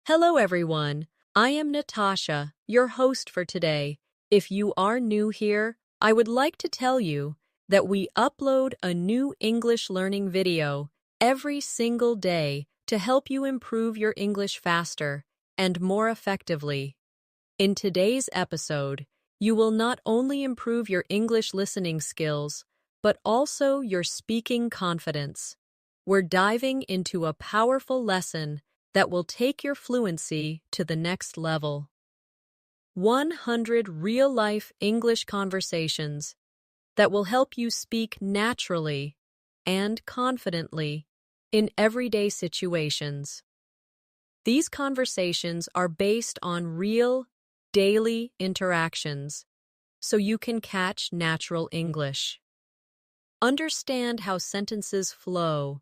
Hello, everyone. I am Natasha, your host for today. If you are new here, I would like to tell you that we upload a new English learning video every single day to help you improve your English faster and more effectively. In today's episode, you will not only improve your English listening skills, but also your speaking confidence. We're diving into a powerful lesson that will take your fluency to the next level. 100 real-life English conversations that will help you speak naturally and confidently in everyday situations. These conversations are based on real, daily interactions, so you can catch natural English. Understand how sentences flow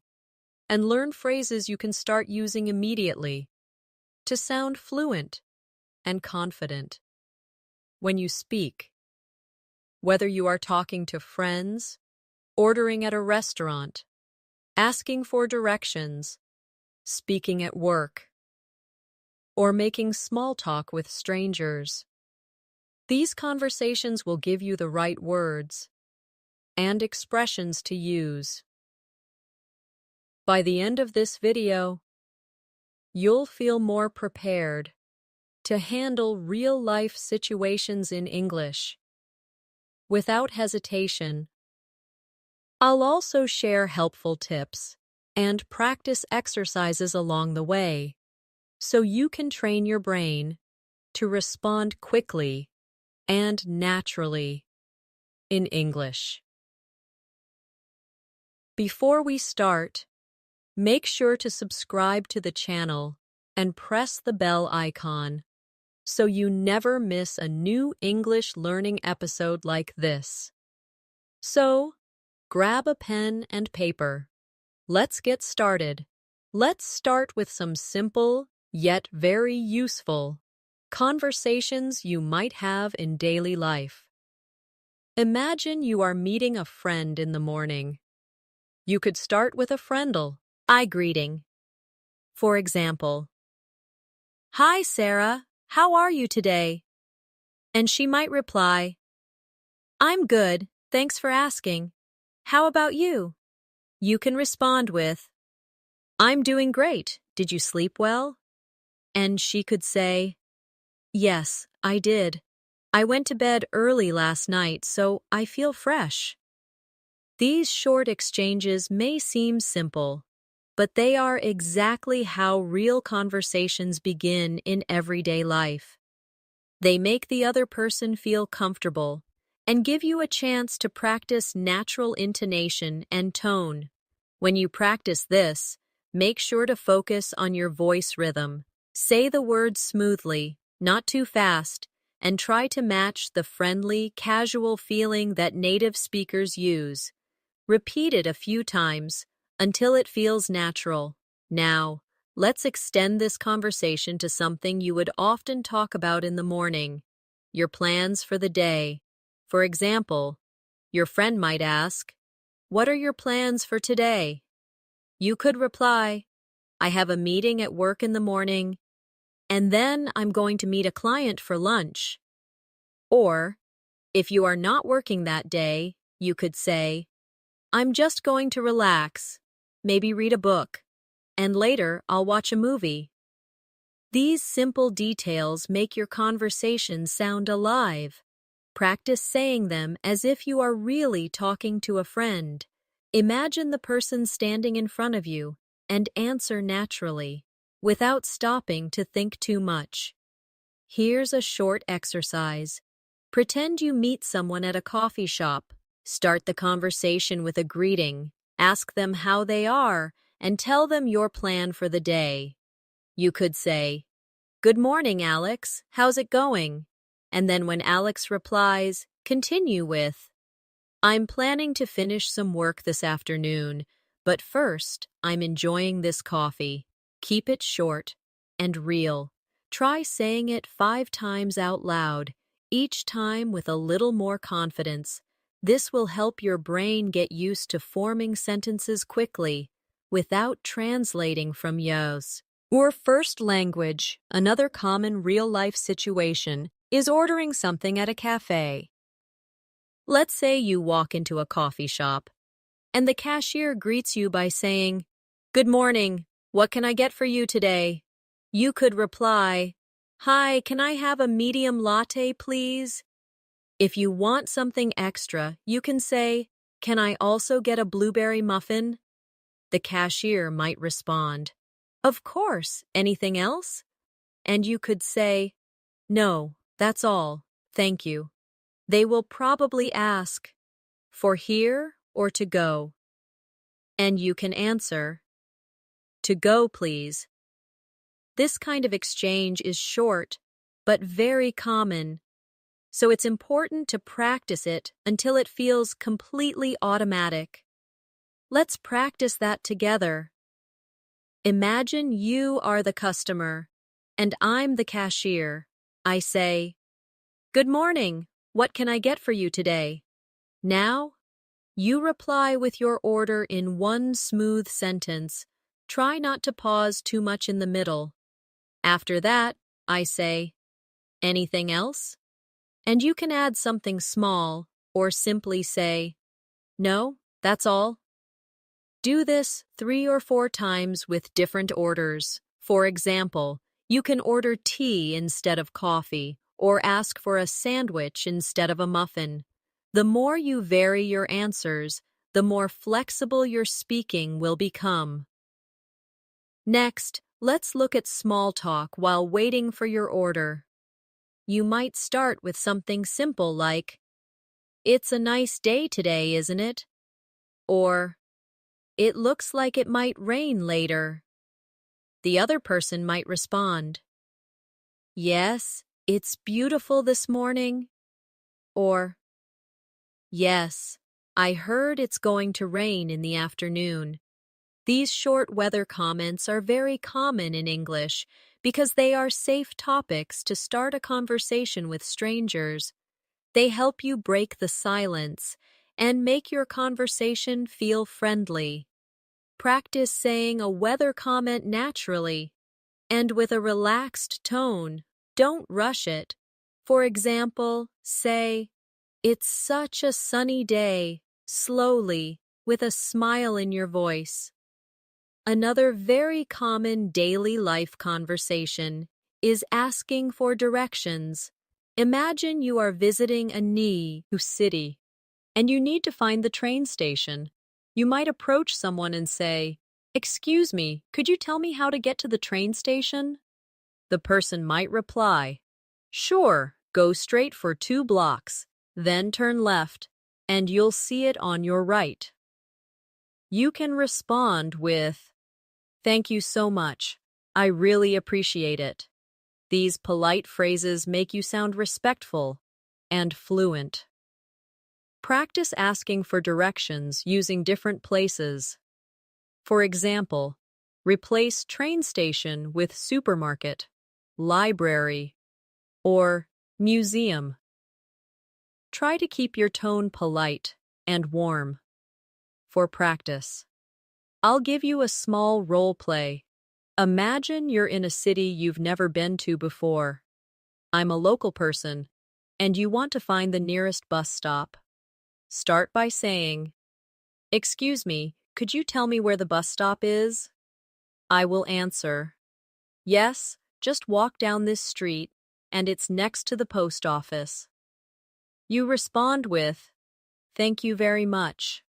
and learn phrases you can start using immediately to sound fluent and confident when you speak. Whether you are talking to friends, ordering at a restaurant, asking for directions, speaking at work, or making small talk with strangers, these conversations will give you the right words and expressions to use. By the end of this video, you'll feel more prepared to handle real-life situations in English without hesitation. I'll also share helpful tips and practice exercises along the way so you can train your brain to respond quickly and naturally in English. Before we start, make sure to subscribe to the channel and press the bell icon so you never miss a new English learning episode like this. So, grab a pen and paper. Let's get started. Let's start with some simple, yet very useful, conversations you might have in daily life. Imagine you are meeting a friend in the morning. You could start with a friendly eye greeting. For example, "Hi, Sarah. How are you today?" And she might reply, "I'm good, thanks for asking. How about you?" You can respond with, "I'm doing great. Did you sleep well?" And she could say, "Yes, I did. I went to bed early last night, so I feel fresh." These short exchanges may seem simple, but they are exactly how real conversations begin in everyday life. They make the other person feel comfortable and give you a chance to practice natural intonation and tone. When you practice this, make sure to focus on your voice rhythm. Say the words smoothly, not too fast, and try to match the friendly, casual feeling that native speakers use. Repeat it a few times until it feels natural. Now, let's extend this conversation to something you would often talk about in the morning, your plans for the day. For example, your friend might ask, "What are your plans for today?" You could reply, "I have a meeting at work in the morning, and then I'm going to meet a client for lunch." Or, if you are not working that day, you could say, "I'm just going to relax, maybe read a book, and later I'll watch a movie." These simple details make your conversation sound alive. Practice saying them as if you are really talking to a friend. Imagine the person standing in front of you and answer naturally, without stopping to think too much. Here's a short exercise. Pretend you meet someone at a coffee shop. Start the conversation with a greeting, ask them how they are, and tell them your plan for the day. You could say, "Good morning, Alex. How's it going?" And then when Alex replies, continue with, "I'm planning to finish some work this afternoon, but first, I'm enjoying this coffee." Keep it short and real. Try saying it 5 times out loud, each time with a little more confidence. This will help your brain get used to forming sentences quickly, without translating from yours. Or first language, another common real-life situation, is ordering something at a cafe. Let's say you walk into a coffee shop, and the cashier greets you by saying, "Good morning, what can I get for you today?" You could reply, "Hi, can I have a medium latte, please?" If you want something extra, you can say, "Can I also get a blueberry muffin?" The cashier might respond, "Of course, anything else?" And you could say, "No, that's all, thank you." They will probably ask, "For here or to go?" And you can answer, "To go, please." This kind of exchange is short, but very common, so it's important to practice it until it feels completely automatic. Let's practice that together. Imagine you are the customer, and I'm the cashier. I say, "Good morning, what can I get for you today?" Now, you reply with your order in one smooth sentence. Try not to pause too much in the middle. After that, I say, "Anything else?" And you can add something small or simply say, "No, that's all." Do this 3 or 4 times with different orders. For example, you can order tea instead of coffee or ask for a sandwich instead of a muffin. The more you vary your answers, the more flexible your speaking will become. Next, let's look at small talk while waiting for your order. You might start with something simple like, "It's a nice day today, isn't it?" Or, "It looks like it might rain later." The other person might respond, "Yes, it's beautiful this morning." Or, "Yes, I heard it's going to rain in the afternoon." These short weather comments are very common in English because they are safe topics to start a conversation with strangers. They help you break the silence and make your conversation feel friendly. Practice saying a weather comment naturally and with a relaxed tone. Don't rush it. For example, say, "It's such a sunny day," slowly, with a smile in your voice. Another very common daily life conversation is asking for directions. Imagine you are visiting a new city and you need to find the train station. You might approach someone and say, "Excuse me, could you tell me how to get to the train station?" The person might reply, "Sure, go straight for 2 blocks, then turn left, and you'll see it on your right." You can respond with, "Thank you so much. I really appreciate it." These polite phrases make you sound respectful and fluent. Practice asking for directions using different places. For example, replace train station with supermarket, library, or museum. Try to keep your tone polite and warm. For practice, I'll give you a small role play. Imagine you're in a city you've never been to before. I'm a local person, and you want to find the nearest bus stop. Start by saying, "Excuse me, could you tell me where the bus stop is?" I will answer, "Yes, just walk down this street, and it's next to the post office." You respond with, "Thank you very much."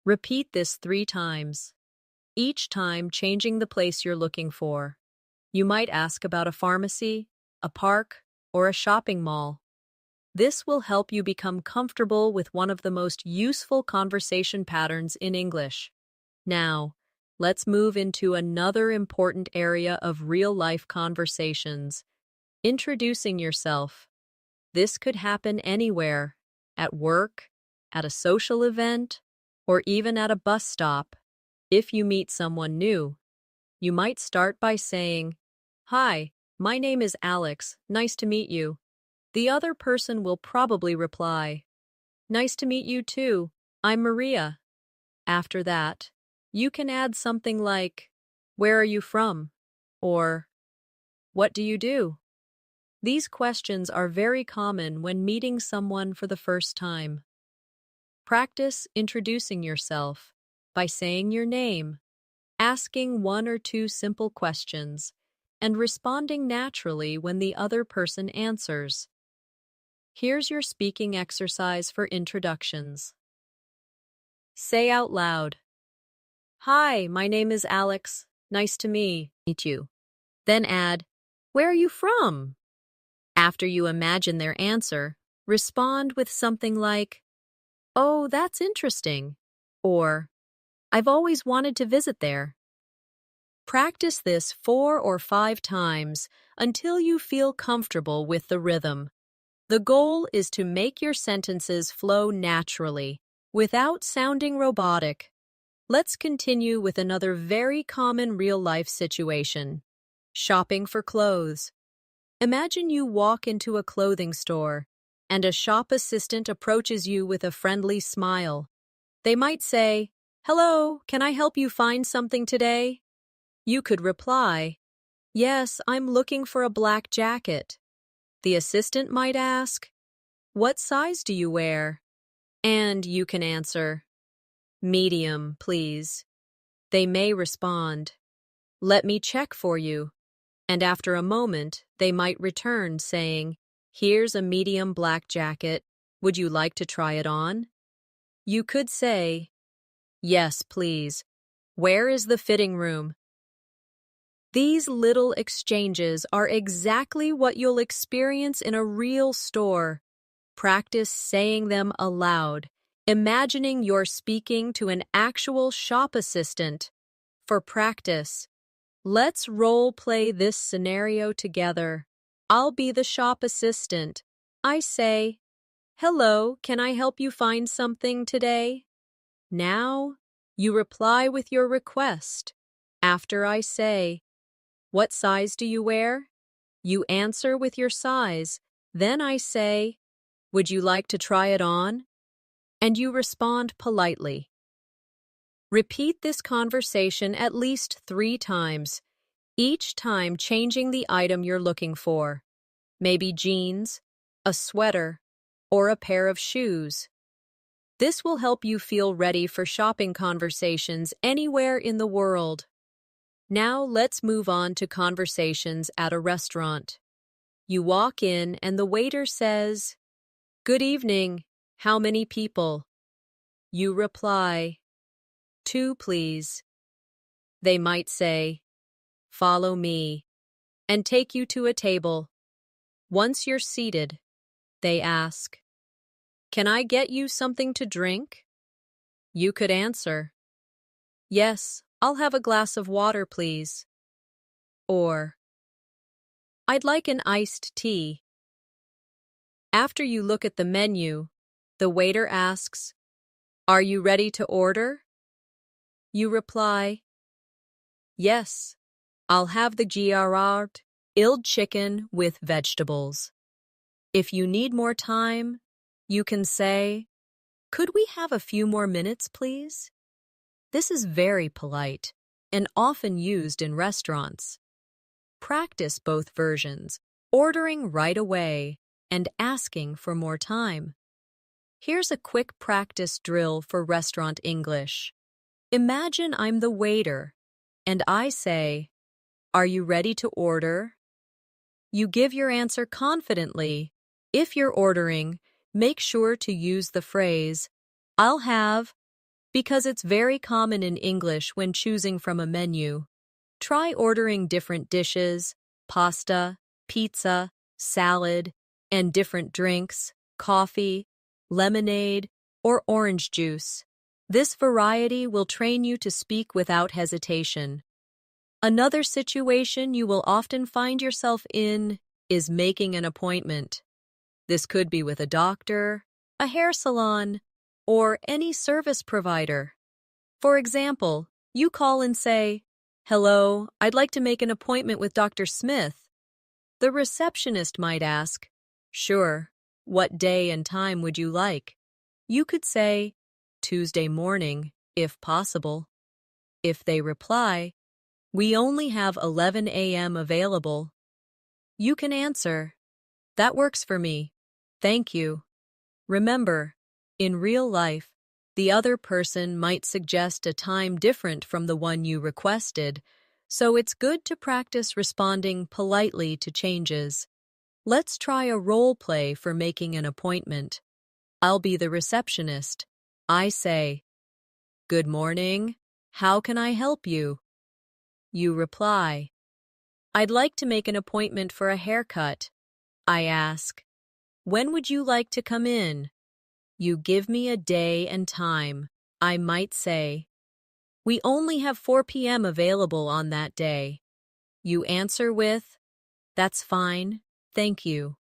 Repeat this 3 times, each time changing the place you're looking for. You might ask about a pharmacy, a park, or a shopping mall. This will help you become comfortable with one of the most useful conversation patterns in English. Now, let's move into another important area of real-life conversations, introducing yourself. This could happen anywhere, at work, at a social event, or even at a bus stop. If you meet someone new, you might start by saying, "Hi, my name is Alex, nice to meet you." The other person will probably reply, "Nice to meet you too, I'm Maria." After that, you can add something like, "Where are you from?" Or, what do you do? These questions are very common when meeting someone for the first time. Practice introducing yourself by saying your name, asking one or two simple questions, and responding naturally when the other person answers. Here's your speaking exercise for introductions. Say out loud, "Hi, my name is Alex. Nice to meet you." Then add, "Where are you from?" After you imagine their answer, respond with something like, "Oh, that's interesting," or "I've always wanted to visit there." Practice this 4 or 5 times until you feel comfortable with the rhythm. The goal is to make your sentences flow naturally, without sounding robotic. Let's continue with another very common real-life situation. Shopping for clothes. Imagine you walk into a clothing store, and a shop assistant approaches you with a friendly smile. They might say, "Hello, can I help you find something today?" You could reply, "Yes, I'm looking for a black jacket." The assistant might ask, "What size do you wear?" And you can answer, "Medium, please." They may respond, "Let me check for you." And after a moment, they might return saying, "Here's a medium black jacket. Would you like to try it on?" You could say, "Yes, please. Where is the fitting room?" These little exchanges are exactly what you'll experience in a real store. Practice saying them aloud, imagining you're speaking to an actual shop assistant. For practice, let's role-play this scenario together. I'll be the shop assistant. I say, "Hello, can I help you find something today?" Now, you reply with your request. After I say, "What size do you wear?" You answer with your size. Then I say, "Would you like to try it on?" And you respond politely. Repeat this conversation at least 3 times, each time changing the item you're looking for. Maybe jeans, a sweater, or a pair of shoes. This will help you feel ready for shopping conversations anywhere in the world. Now let's move on to conversations at a restaurant. You walk in and the waiter says, "Good evening. How many people?" You reply, "2, please." They might say, "Follow me," and take you to a table. Once you're seated, they ask, "Can I get you something to drink?" You could answer, "Yes, I'll have a glass of water, please." Or, "I'd like an iced tea." After you look at the menu, the waiter asks, "Are you ready to order?" You reply, "Yes, I'll have the grilled chicken with vegetables." If you need more time, you can say, "Could we have a few more minutes, please?" This is very polite and often used in restaurants. Practice both versions, ordering right away and asking for more time. Here's a quick practice drill for restaurant English. Imagine I'm the waiter, and I say, "Are you ready to order?" You give your answer confidently. If you're ordering, make sure to use the phrase, "I'll have," because it's very common in English when choosing from a menu. Try ordering different dishes, pasta, pizza, salad, and different drinks, coffee, lemonade, or orange juice. This variety will train you to speak without hesitation. Another situation you will often find yourself in is making an appointment. This could be with a doctor, a hair salon, or any service provider. For example, you call and say, "Hello, I'd like to make an appointment with Dr. Smith." The receptionist might ask, "Sure, what day and time would you like?" You could say, "Tuesday morning, if possible." If they reply, We only have 11 a.m. available. You can answer, "That works for me. Thank you." Remember, in real life, the other person might suggest a time different from the one you requested, so it's good to practice responding politely to changes. Let's try a role play for making an appointment. I'll be the receptionist. I say, "Good morning. How can I help you?" You reply, "I'd like to make an appointment for a haircut." I ask, "When would you like to come in?" You give me a day and time. I might say, "We only have 4 p.m. available on that day." You answer with, "That's fine. Thank you."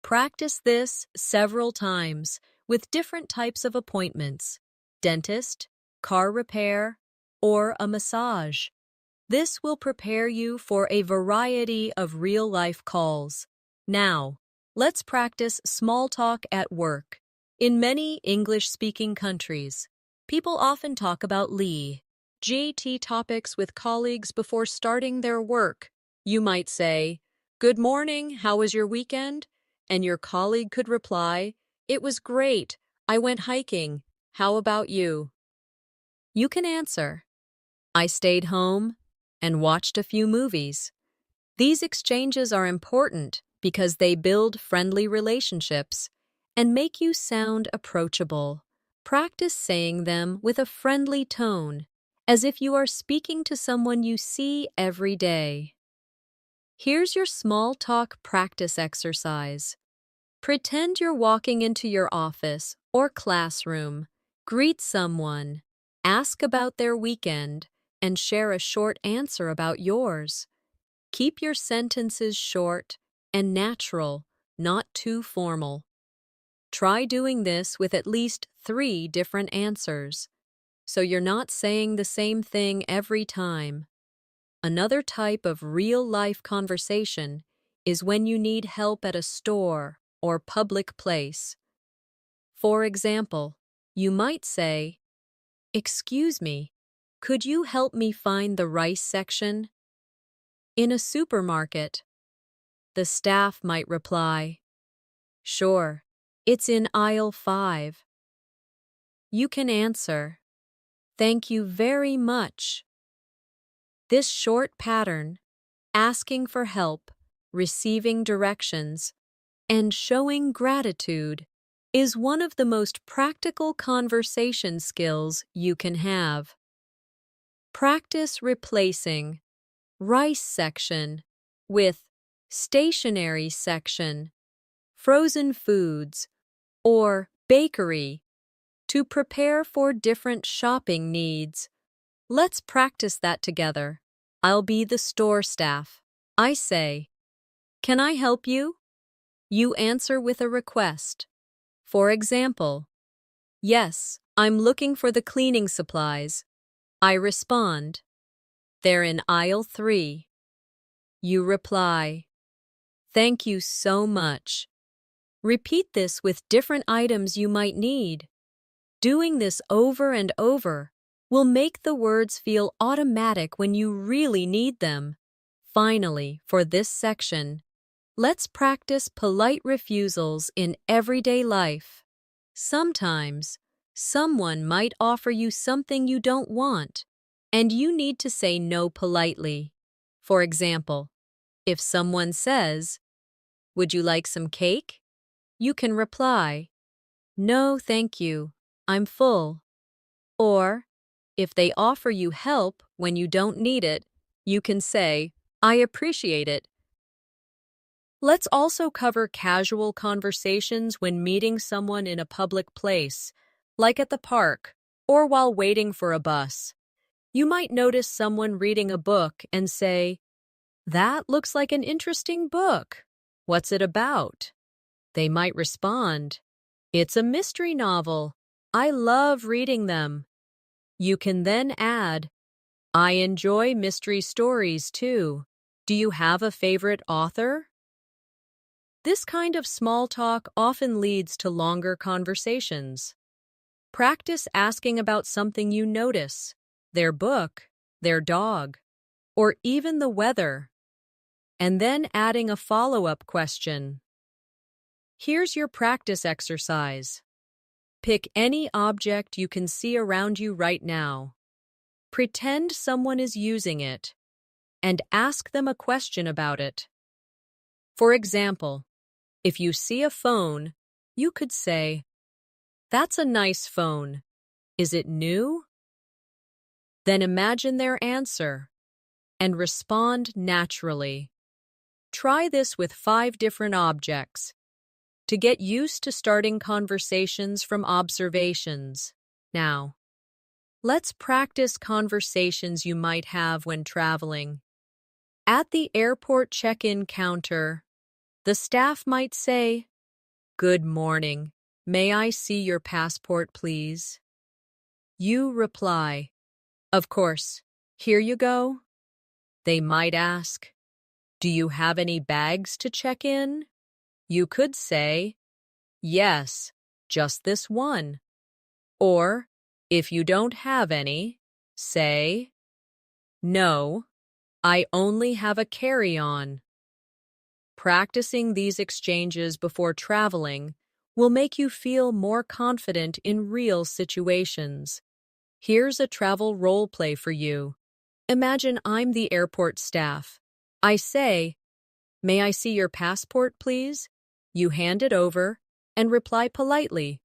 Practice this several times with different types of appointments: dentist, car repair, or a massage. This will prepare you for a variety of real-life calls. Now, let's practice small talk at work. In many English-speaking countries, people often talk about GT topics with colleagues before starting their work. You might say, "Good morning, how was your weekend?" And your colleague could reply, "It was great. I went hiking. How about you?" You can answer, "I stayed home and watched a few movies." These exchanges are important because they build friendly relationships and make you sound approachable. Practice saying them with a friendly tone, as if you are speaking to someone you see every day. Here's your small talk practice exercise. Pretend you're walking into your office or classroom. Greet someone, ask about their weekend, and share a short answer about yours. Keep your sentences short and natural, not too formal. Try doing this with at least 3 different answers, so you're not saying the same thing every time. Another type of real-life conversation is when you need help at a store or public place. For example, you might say, "Excuse me, could you help me find the rice section?" In a supermarket, the staff might reply, "Sure, it's in aisle 5. You can answer, "Thank you very much." This short pattern, asking for help, receiving directions, and showing gratitude, is one of the most practical conversation skills you can have. Practice replacing rice section with stationery section, frozen foods, or bakery to prepare for different shopping needs. Let's practice that together. I'll be the store staff. I say, "Can I help you?" You answer with a request. For example, "Yes, I'm looking for the cleaning supplies." I respond, "They're in aisle 3. You reply, "Thank you so much." Repeat this with different items you might need. Doing this over and over will make the words feel automatic when you really need them. Finally, for this section, let's practice polite refusals in everyday life. Sometimes, someone might offer you something you don't want, and you need to say no politely. For example, if someone says, "Would you like some cake?" you can reply, "No, thank you. I'm full." Or, if they offer you help when you don't need it, you can say, "I appreciate it." Let's also cover casual conversations when meeting someone in a public place, like at the park or while waiting for a bus. You might notice someone reading a book and say, "That looks like an interesting book. What's it about?" They might respond, "It's a mystery novel. I love reading them." You can then add, "I enjoy mystery stories too. Do you have a favorite author?" This kind of small talk often leads to longer conversations. Practice asking about something you notice: their book, their dog, or even the weather, and then adding a follow-up question. Here's your practice exercise. Pick any object you can see around you right now. Pretend someone is using it, and ask them a question about it. For example, if you see a phone, you could say, "That's a nice phone. Is it new?" Then imagine their answer and respond naturally. Try this with 5 different objects to get used to starting conversations from observations. Now, let's practice conversations you might have when traveling. At the airport check-in counter, the staff might say, "Good morning. May I see your passport, please?" You reply, "Of course. Here you go." They might ask, "Do you have any bags to check in?" You could say, "Yes, just this one." Or, if you don't have any, say, "No, I only have a carry-on." Practicing these exchanges before traveling will make you feel more confident in real situations. Here's a travel role play for you. Imagine I'm the airport staff. I say, "May I see your passport, please?" You hand it over and reply politely.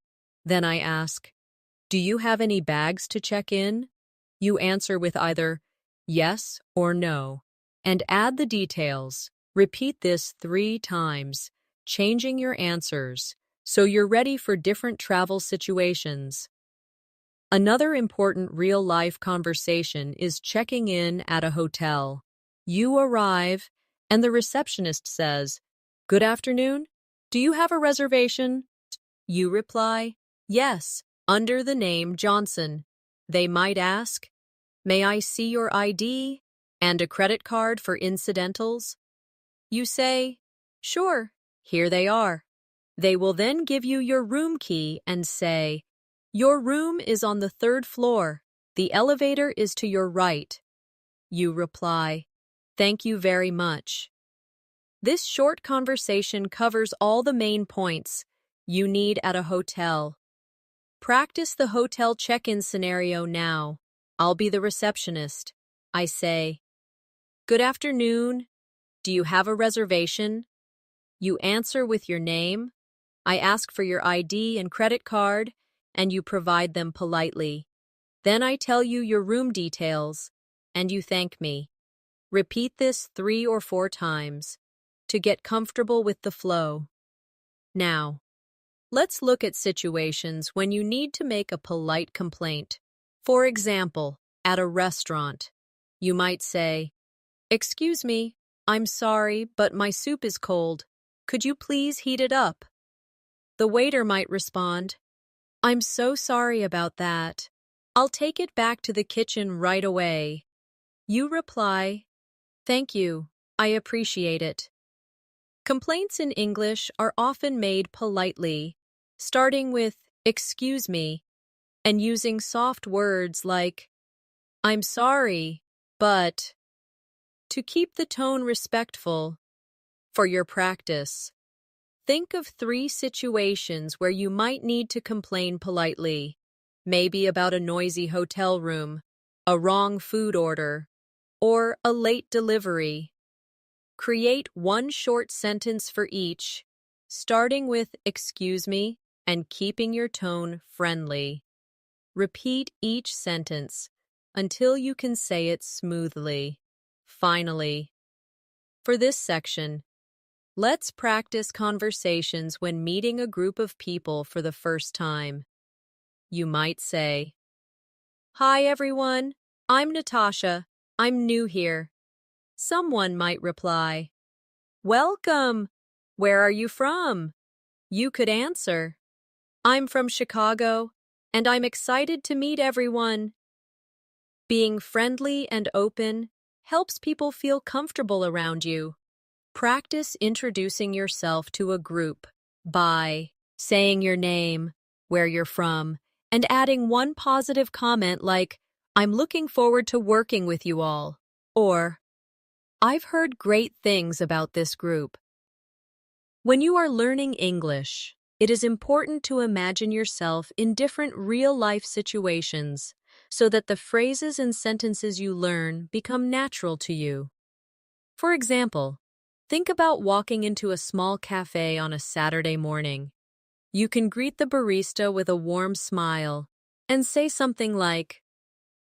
Then I ask, "Do you have any bags to check in?" You answer with either yes or no, and add the details. Repeat this 3 times, changing your answers, so you're ready for different travel situations. Another important real-life conversation is checking in at a hotel. You arrive, and the receptionist says, "Good afternoon. Do you have a reservation?" You reply, "Yes, under the name Johnson." They might ask, "May I see your ID and a credit card for incidentals?" You say, "Sure, here they are." They will then give you your room key and say, "Your room is on the 3rd floor. The elevator is to your right." You reply, "Thank you very much." This short conversation covers all the main points you need at a hotel. Practice the hotel check-in scenario now. I'll be the receptionist. I say, "Good afternoon. Do you have a reservation?" You answer with your name. I ask for your ID and credit card, and you provide them politely. Then I tell you your room details, and you thank me. Repeat this 3 or 4 times to get comfortable with the flow. Now, let's look at situations when you need to make a polite complaint. For example, at a restaurant, you might say, "Excuse me, I'm sorry, but my soup is cold. Could you please heat it up?" The waiter might respond, "I'm so sorry about that. I'll take it back to the kitchen right away." You reply, "Thank you, I appreciate it." Complaints in English are often made politely, starting with "excuse me" and using soft words like "I'm sorry, but" to keep the tone respectful. For your practice, think of 3 situations where you might need to complain politely, maybe about a noisy hotel room, a wrong food order, or a late delivery. Create one short sentence for each, starting with "excuse me" and keeping your tone friendly. Repeat each sentence until you can say it smoothly. Finally, for this section, let's practice conversations when meeting a group of people for the first time. You might say, "Hi everyone, I'm Natasha. I'm new here." Someone might reply, "Welcome. Where are you from?" You could answer, "I'm from Chicago, and I'm excited to meet everyone." Being friendly and open helps people feel comfortable around you. Practice introducing yourself to a group by saying your name, where you're from, and adding one positive comment like, "I'm looking forward to working with you all," or I've heard great things about this group. When you are learning English, it is important to imagine yourself in different real-life situations so that the phrases and sentences you learn become natural to you. For example, think about walking into a small cafe on a Saturday morning. You can greet the barista with a warm smile and say something like,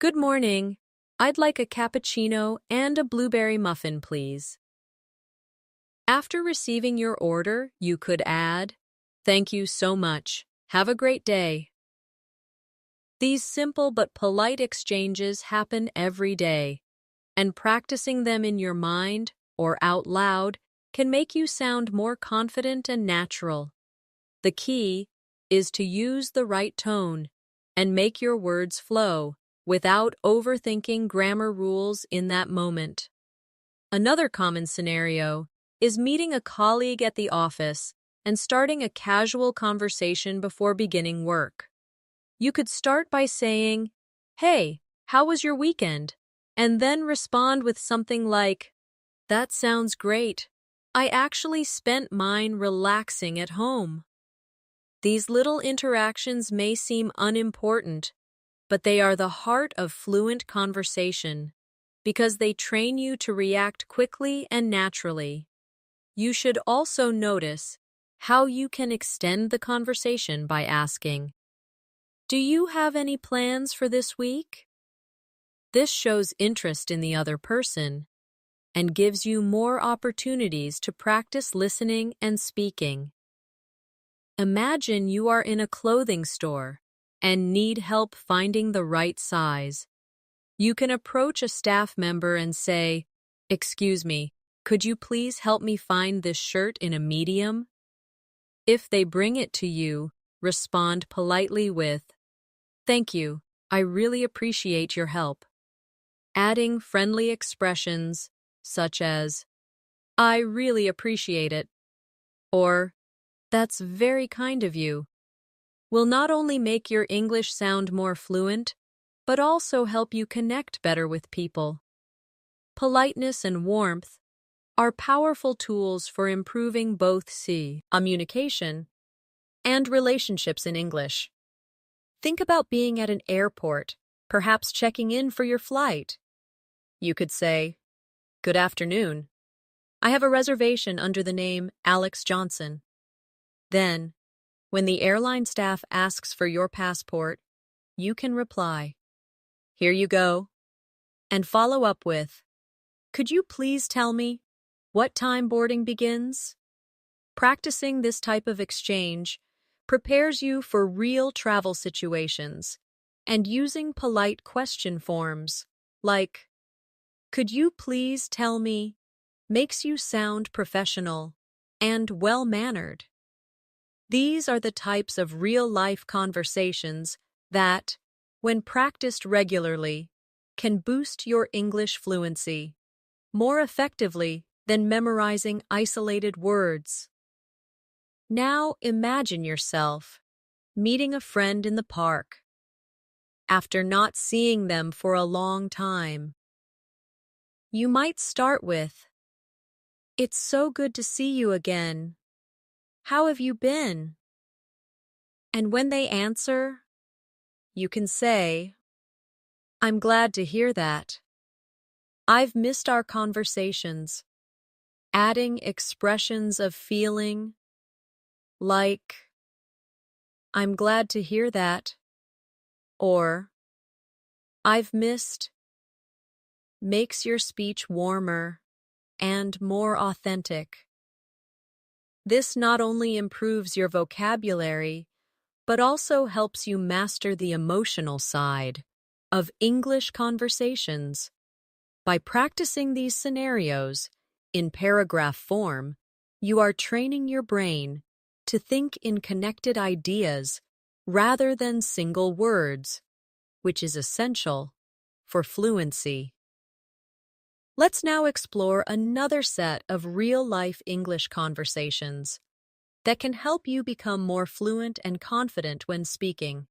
"Good morning. I'd like a cappuccino and a blueberry muffin, please." After receiving your order, you could add, "Thank you so much. Have a great day." These simple but polite exchanges happen every day, and practicing them in your mind or out loud can make you sound more confident and natural. The key is to use the right tone and make your words flow without overthinking grammar rules in that moment. Another common scenario is meeting a colleague at the office and starting a casual conversation before beginning work. You could start by saying, "Hey, how was your weekend?" and then respond with something like, "That sounds great. I actually spent mine relaxing at home." These little interactions may seem unimportant, but they are the heart of fluent conversation because they train you to react quickly and naturally. You should also notice how you can extend the conversation by asking, "Do you have any plans for this week?" This shows interest in the other person and gives you more opportunities to practice listening and speaking. Imagine you are in a clothing store and need help finding the right size. You can approach a staff member and say, "Excuse me, could you please help me find this shirt in a medium?" If they bring it to you, respond politely with, "Thank you, I really appreciate your help." Adding friendly expressions such as, "I really appreciate it," or "That's very kind of you," will not only make your English sound more fluent, but also help you connect better with people. Politeness and warmth are powerful tools for improving both communication and relationships in English. Think about being at an airport, perhaps checking in for your flight. You could say, "Good afternoon. I have a reservation under the name Alex Johnson." Then, when the airline staff asks for your passport, you can reply, "Here you go," and follow up with, "Could you please tell me what time boarding begins?" Practicing this type of exchange prepares you for real travel situations, and using polite question forms like, "Could you please tell me?" makes you sound professional and well-mannered. These are the types of real-life conversations that, when practiced regularly, can boost your English fluency more effectively than memorizing isolated words. Now imagine yourself meeting a friend in the park after not seeing them for a long time. You might start with, "It's so good to see you again. How have you been?" And when they answer, you can say, "I'm glad to hear that. I've missed our conversations," adding expressions of feeling like, "I'm glad to hear that," or "I've missed," makes your speech warmer and more authentic. This not only improves your vocabulary, but also helps you master the emotional side of English conversations. By practicing these scenarios in paragraph form, you are training your brain to think in connected ideas rather than single words, which is essential for fluency. Let's now explore another set of real-life English conversations that can help you become more fluent and confident when speaking.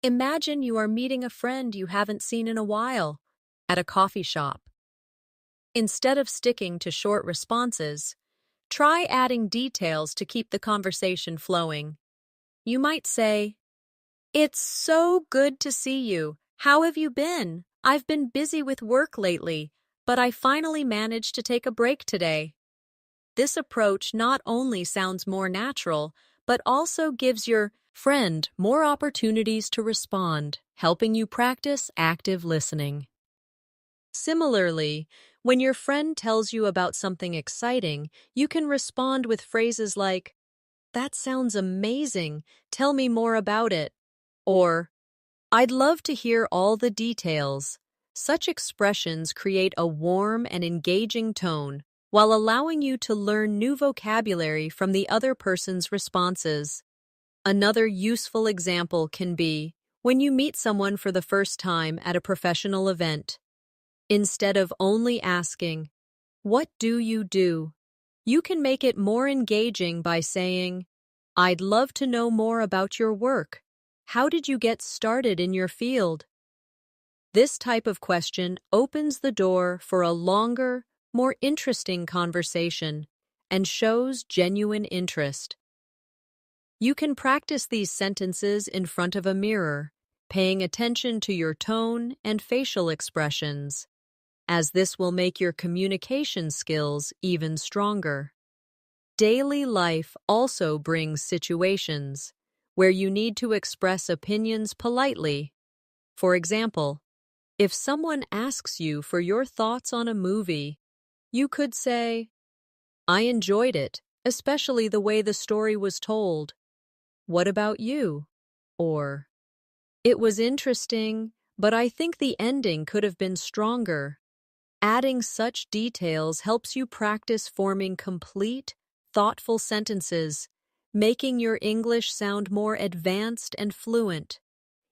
Imagine you are meeting a friend you haven't seen in a while at a coffee shop. Instead of sticking to short responses, try adding details to keep the conversation flowing. You might say, "It's so good to see you. How have you been? I've been busy with work lately, but I finally managed to take a break today." This approach not only sounds more natural, but also gives your friend more opportunities to respond, helping you practice active listening. Similarly, when your friend tells you about something exciting, you can respond with phrases like, "That sounds amazing. Tell me more about it." Or, "I'd love to hear all the details." Such expressions create a warm and engaging tone while allowing you to learn new vocabulary from the other person's responses. Another useful example can be when you meet someone for the first time at a professional event. Instead of only asking, "What do?" you can make it more engaging by saying, "I'd love to know more about your work. How did you get started in your field?" This type of question opens the door for a longer, more interesting conversation and shows genuine interest. You can practice these sentences in front of a mirror, paying attention to your tone and facial expressions, as this will make your communication skills even stronger. Daily life also brings situations where you need to express opinions politely. For example, if someone asks you for your thoughts on a movie, you could say, "I enjoyed it, especially the way the story was told. What about you?" Or, "It was interesting, but I think the ending could have been stronger." Adding such details helps you practice forming complete, thoughtful sentences, making your English sound more advanced and fluent.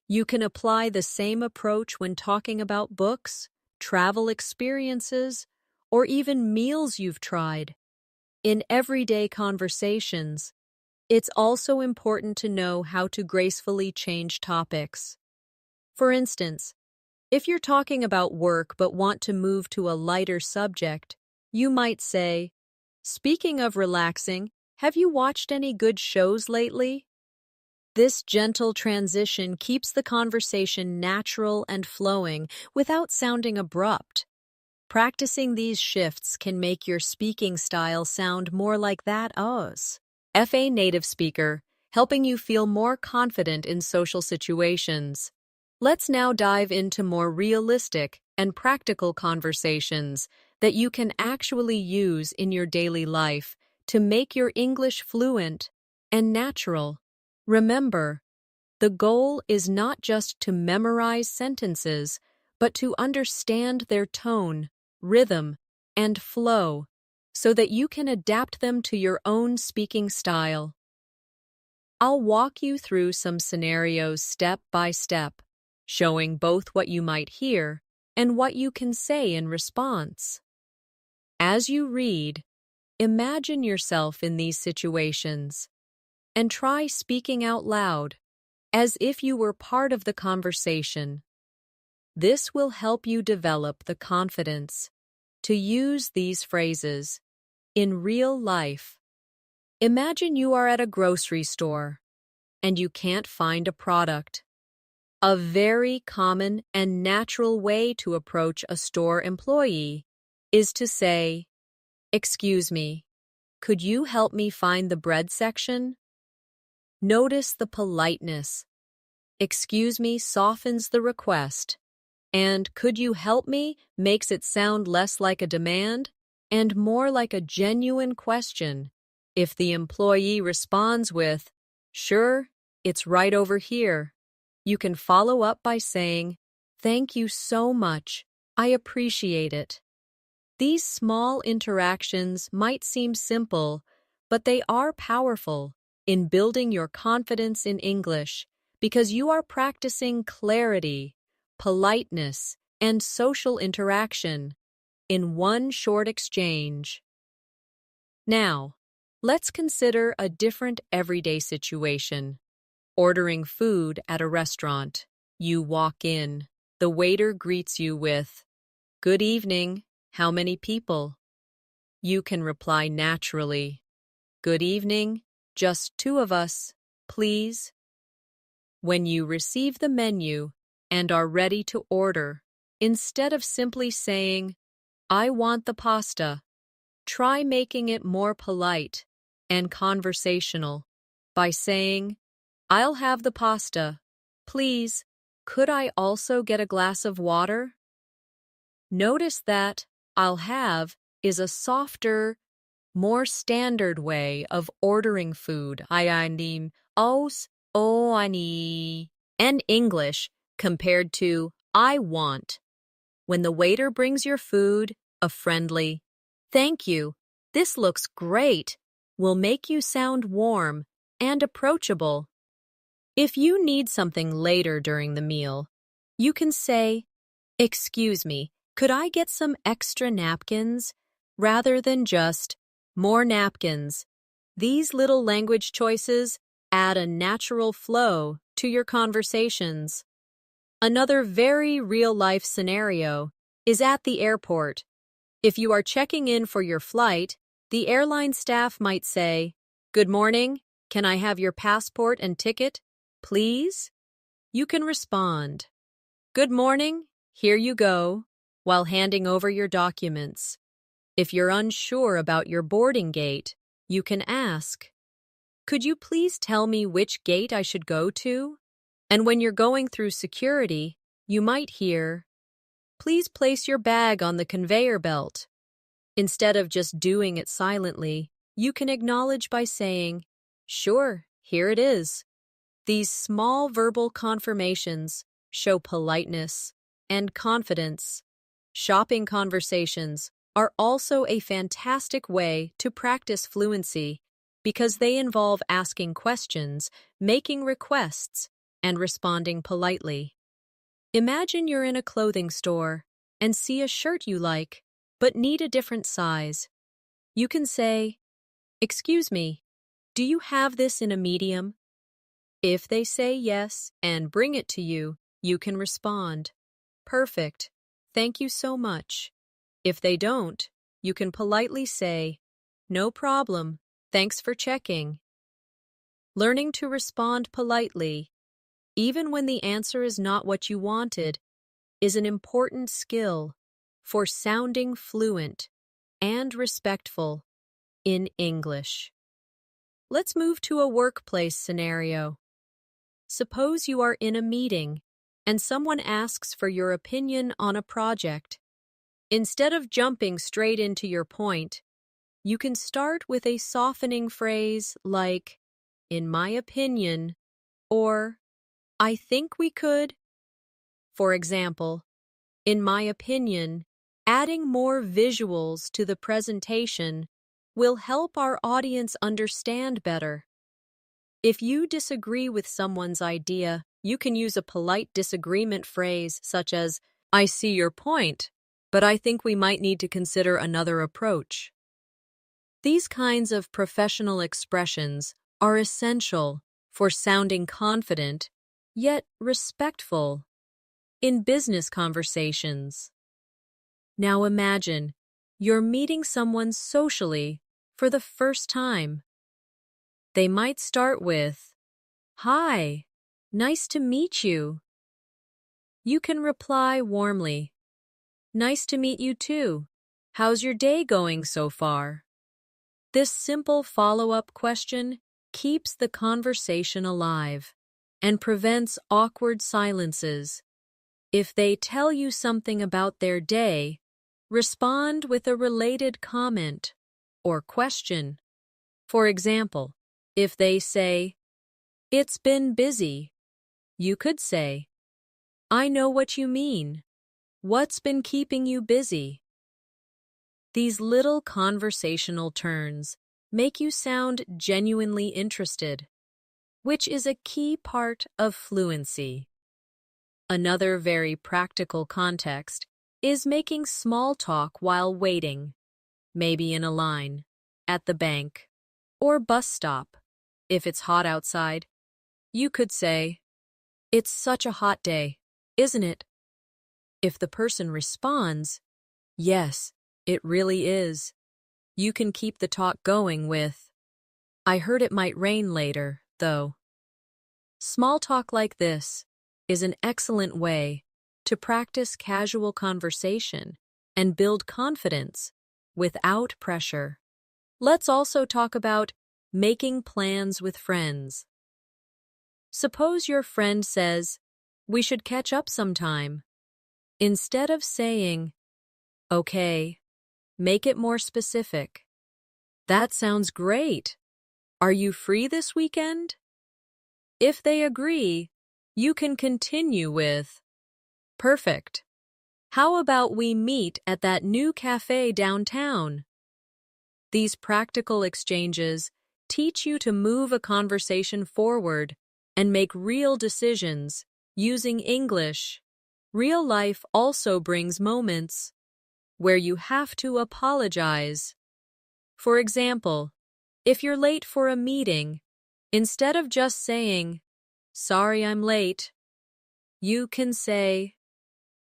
You can apply the same approach when talking about books, travel experiences, or even meals you've tried. In everyday conversations, it's also important to know how to gracefully change topics. For instance, if you're talking about work but want to move to a lighter subject, you might say, "Speaking of relaxing, have you watched any good shows lately?" This gentle transition keeps the conversation natural and flowing without sounding abrupt. Practicing these shifts can make your speaking style sound more like that of a native speaker, helping you feel more confident in social situations. Let's now dive into more realistic and practical conversations that you can actually use in your daily life to make your English fluent and natural. Remember, the goal is not just to memorize sentences, but to understand their tone, rhythm, and flow so that you can adapt them to your own speaking style. I'll walk you through some scenarios step by step, showing both what you might hear and what you can say in response. As you read, imagine yourself in these situations and try speaking out loud, as if you were part of the conversation. This will help you develop the confidence to use these phrases in real life. Imagine you are at a grocery store and you can't find a product. A very common and natural way to approach a store employee is to say, "Excuse me, could you help me find the bread section?" Notice the politeness. "Excuse me" softens the request, and "could you help me" makes it sound less like a demand and more like a genuine question. If the employee responds with, "Sure, it's right over here," you can follow up by saying, "Thank you so much. I appreciate it." These small interactions might seem simple, but they are powerful in building your confidence in English because you are practicing clarity, politeness, and social interaction in one short exchange. Now, let's consider a different everyday situation. Ordering food at a restaurant. You walk in. The waiter greets you with, "Good evening. How many people? You can reply naturally. Good evening, just two of us, please. When you receive the menu and are ready to order, instead of simply saying, I want the pasta, try making it more polite and conversational by saying, I'll have the pasta. Please, could I also get a glass of water? Notice that I'll have is a softer, more standard way of ordering food. Anim os o ani and English compared to I want. When the waiter brings your food, a friendly "Thank you, this looks great" will make you sound warm and approachable. If you need something later during the meal, you can say, "Excuse me, could I get some extra napkins?" rather than just "more napkins." These little language choices add a natural flow to your conversations. Another very real-life scenario is at the airport. If you are checking in for your flight, the airline staff might say, "Good morning, can I have your passport and ticket, please?" You can respond, "Good morning, here you go," while handing over your documents. If you're unsure about your boarding gate, you can ask, "Could you please tell me which gate I should go to?" And when you're going through security, you might hear, "Please place your bag on the conveyor belt." Instead of just doing it silently, you can acknowledge by saying, "Sure, here it is." These small verbal confirmations show politeness and confidence. Shopping conversations are also a fantastic way to practice fluency because they involve asking questions, making requests, and responding politely. Imagine you're in a clothing store and see a shirt you like, but need a different size. You can say, "Excuse me, do you have this in a medium?" If they say yes and bring it to you, you can respond, "Perfect, thank you so much." If they don't, you can politely say, "No problem, thanks for checking." Learning to respond politely, even when the answer is not what you wanted, is an important skill for sounding fluent and respectful in English. Let's move to a workplace scenario. Suppose you are in a meeting and someone asks for your opinion on a project. Instead of jumping straight into your point, you can start with a softening phrase like, "In my opinion," or "I think we could." For example, in my opinion, adding more visuals to the presentation will help our audience understand better. If you disagree with someone's idea, you can use a polite disagreement phrase such as, "I see your point, but I think we might need to consider another approach." These kinds of professional expressions are essential for sounding confident, yet respectful, in business conversations. Now imagine you're meeting someone socially for the first time. They might start with, "Hi, nice to meet you." You can reply warmly, "Nice to meet you too. How's your day going so far?" This simple follow-up question keeps the conversation alive and prevents awkward silences. If they tell you something about their day, respond with a related comment or question. For example, if they say, "It's been busy," you could say, "I know what you mean. What's been keeping you busy?" These little conversational turns make you sound genuinely interested, which is a key part of fluency. Another very practical context is making small talk while waiting, maybe in a line, at the bank, or bus stop. If it's hot outside, you could say, "It's such a hot day, isn't it?" If the person responds, "Yes, It really is. You can keep the talk going with, I heard it might rain later, though. Small talk like this is an excellent way to practice casual conversation and build confidence without pressure. Let's also talk about making plans with friends. Suppose your friend says, we should catch up sometime. Instead of saying, okay, make it more specific. That sounds great. Are you free this weekend? If they agree, you can continue with, perfect. How about we meet at that new cafe downtown? These practical exchanges teach you to move a conversation forward and make real decisions using English. Real life also brings moments where you have to apologize. For example, if you're late for a meeting, instead of just saying, sorry I'm late, you can say,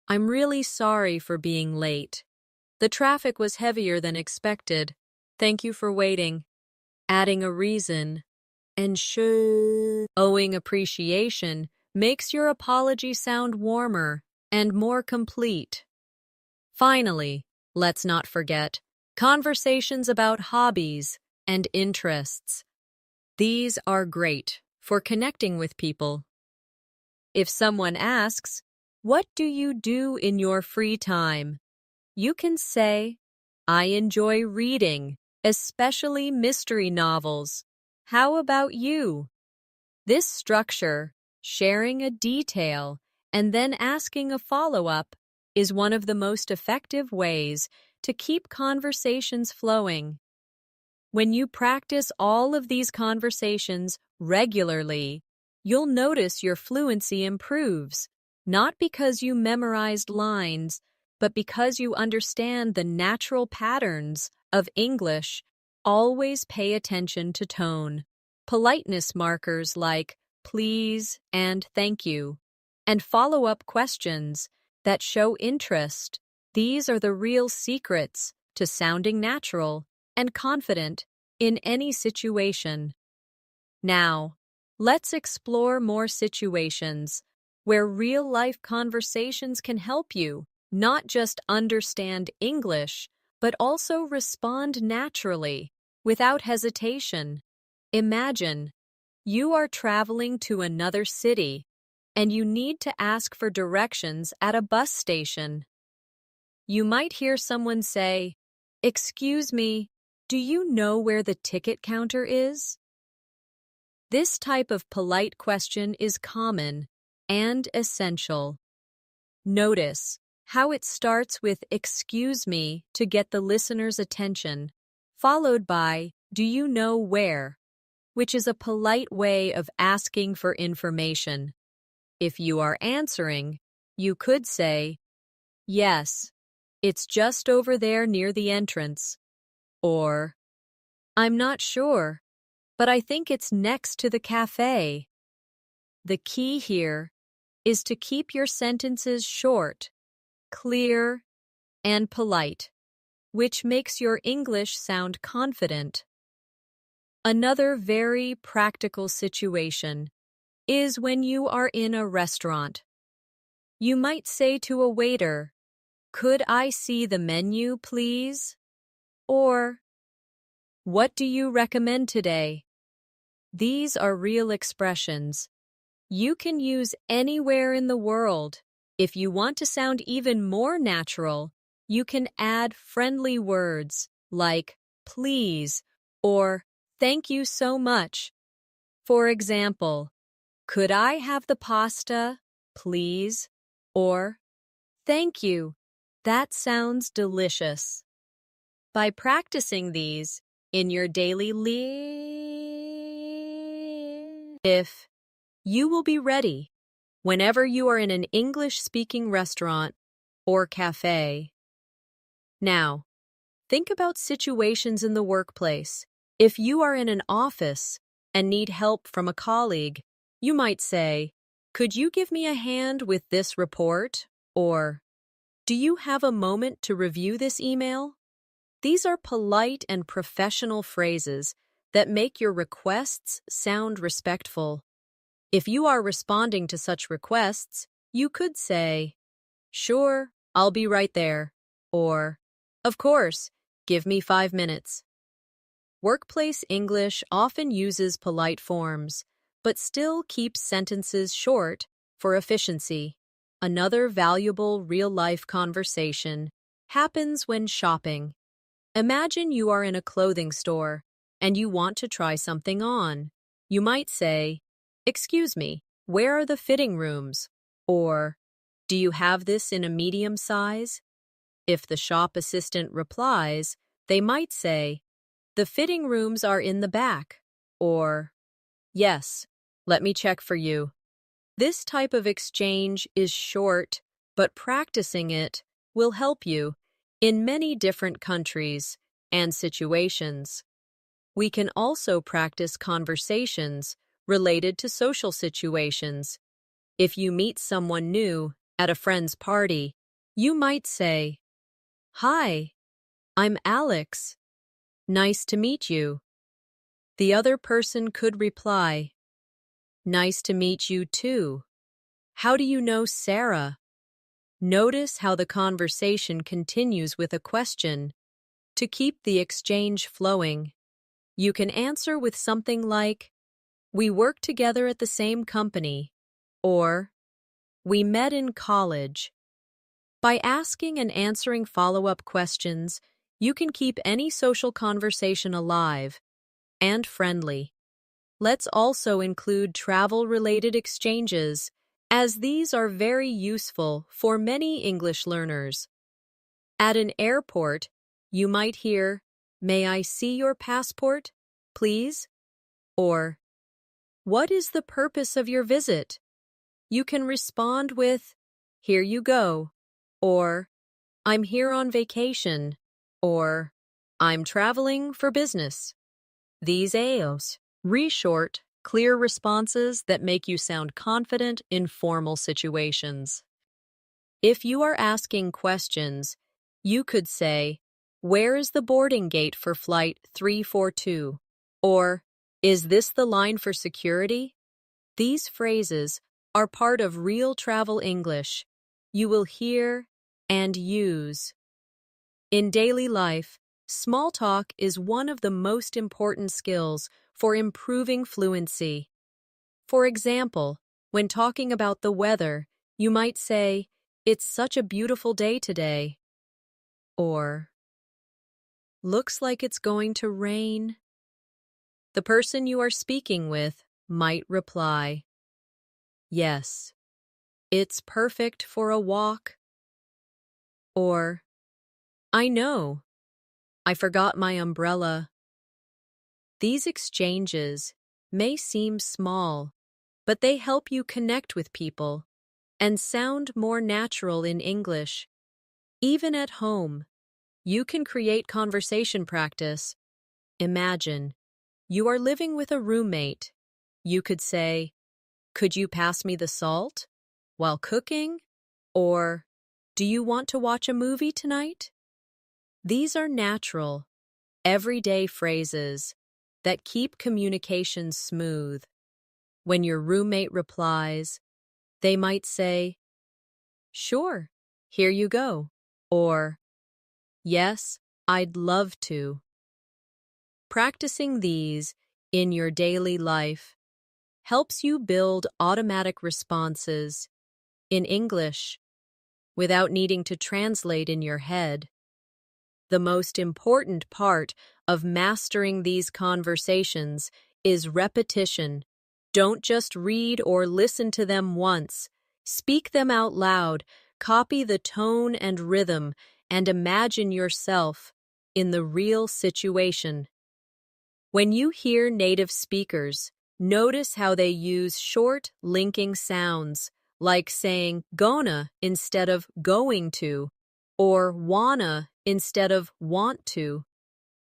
I'm really sorry for being late. The traffic was heavier than expected. Thank you for waiting. Adding a reason and showing appreciation makes your apology sound warmer and more complete. Finally, let's not forget conversations about hobbies and interests. These are great for connecting with people. If someone asks, what do you do in your free time? You can say, I enjoy reading, especially mystery novels. How about you? This structure, sharing a detail, and then asking a follow-up, is one of the most effective ways to keep conversations flowing. When you practice all of these conversations regularly, you'll notice your fluency improves, not because you memorized lines, but because you understand the natural patterns of English. Always pay attention to tone. Politeness markers like please and thank you, and follow-up questions that show interest. These are the real secrets to sounding natural and confident in any situation. Now, let's explore more situations where real-life conversations can help you not just understand English, but also respond naturally, without hesitation. Imagine you are traveling to another city and you need to ask for directions at a bus station. You might hear someone say, excuse me, do you know where the ticket counter is? This type of polite question is common and essential. Notice how it starts with excuse me to get the listener's attention, followed by do you know where, which is a polite way of asking for information. If you are answering, you could say, yes, it's just over there near the entrance, or I'm not sure, but I think it's next to the cafe. The key here is to keep your sentences short, clear, and polite, which makes your English sound confident. Another very practical situation is when you are in a restaurant. You might say to a waiter, could I see the menu, please? Or, what do you recommend today? These are real expressions you can use anywhere in the world. If you want to sound even more natural, you can add friendly words like please or thank you so much. For example, could I have the pasta, please? Or, thank you, that sounds delicious. By practicing these in your daily life, you will be ready whenever you are in an English-speaking restaurant or cafe. Now, think about situations in the workplace. If you are in an office and need help from a colleague, you might say, could you give me a hand with this report? Or, do you have a moment to review this email? These are polite and professional phrases that make your requests sound respectful. If you are responding to such requests, you could say, "Sure, I'll be right there," or, "Of course, give me 5 minutes." Workplace English often uses polite forms, but still keeps sentences short for efficiency. Another valuable real-life conversation happens when shopping. Imagine you are in a clothing store and you want to try something on. You might say, "Excuse me, where are the fitting rooms?" Or, "Do you have this in a medium size?" If the shop assistant replies, they might say, "The fitting rooms are in the back," or, "Yes, let me check for you." This type of exchange is short, but practicing it will help you in many different countries and situations. We can also practice conversations related to social situations. If you meet someone new at a friend's party, you might say, "Hi, I'm Alex. Nice to meet you." The other person could reply, "Nice to meet you too. How do you know Sarah?" Notice how the conversation continues with a question. To keep the exchange flowing, you can answer with something like, "We work together at the same company," or "We met in college." By asking and answering follow-up questions, you can keep any social conversation alive and friendly. Let's also include travel-related exchanges, as these are very useful for many English learners. At an airport, you might hear, "May I see your passport, please?" Or, "What is the purpose of your visit?" You can respond with, "Here you go," or, "I'm here on vacation," or, "I'm traveling for business." These AOs re-short, clear responses that make you sound confident in formal situations. If you are asking questions, you could say, "Where is the boarding gate for flight 342?" Or, "Is this the line for security?" These phrases are part of real travel English you will hear and use. In daily life, small talk is one of the most important skills for improving fluency. For example, when talking about the weather, you might say, "It's such a beautiful day today." Or, "Looks like it's going to rain." The person you are speaking with might reply, "Yes, it's perfect for a walk." Or, "I know, I forgot my umbrella." These exchanges may seem small, but they help you connect with people and sound more natural in English. Even at home, you can create conversation practice. Imagine, you are living with a roommate. You could say, "Could you pass me the salt while cooking?" Or, "Do you want to watch a movie tonight?" These are natural, everyday phrases that keep communication smooth. When your roommate replies, they might say, "Sure, here you go," or, "Yes, I'd love to." Practicing these in your daily life helps you build automatic responses in English without needing to translate in your head. The most important part of mastering these conversations is repetition. Don't just read or listen to them once. Speak them out loud, copy the tone and rhythm, and imagine yourself in the real situation. When you hear native speakers, notice how they use short, linking sounds, like saying "gonna" instead of "going to," or "wanna" instead of "want to."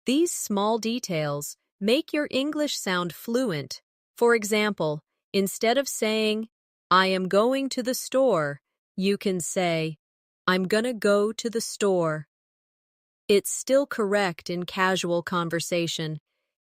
These small details make your English sound fluent. For example, instead of saying, "I am going to the store," you can say, "I'm gonna go to the store." It's still correct in casual conversation,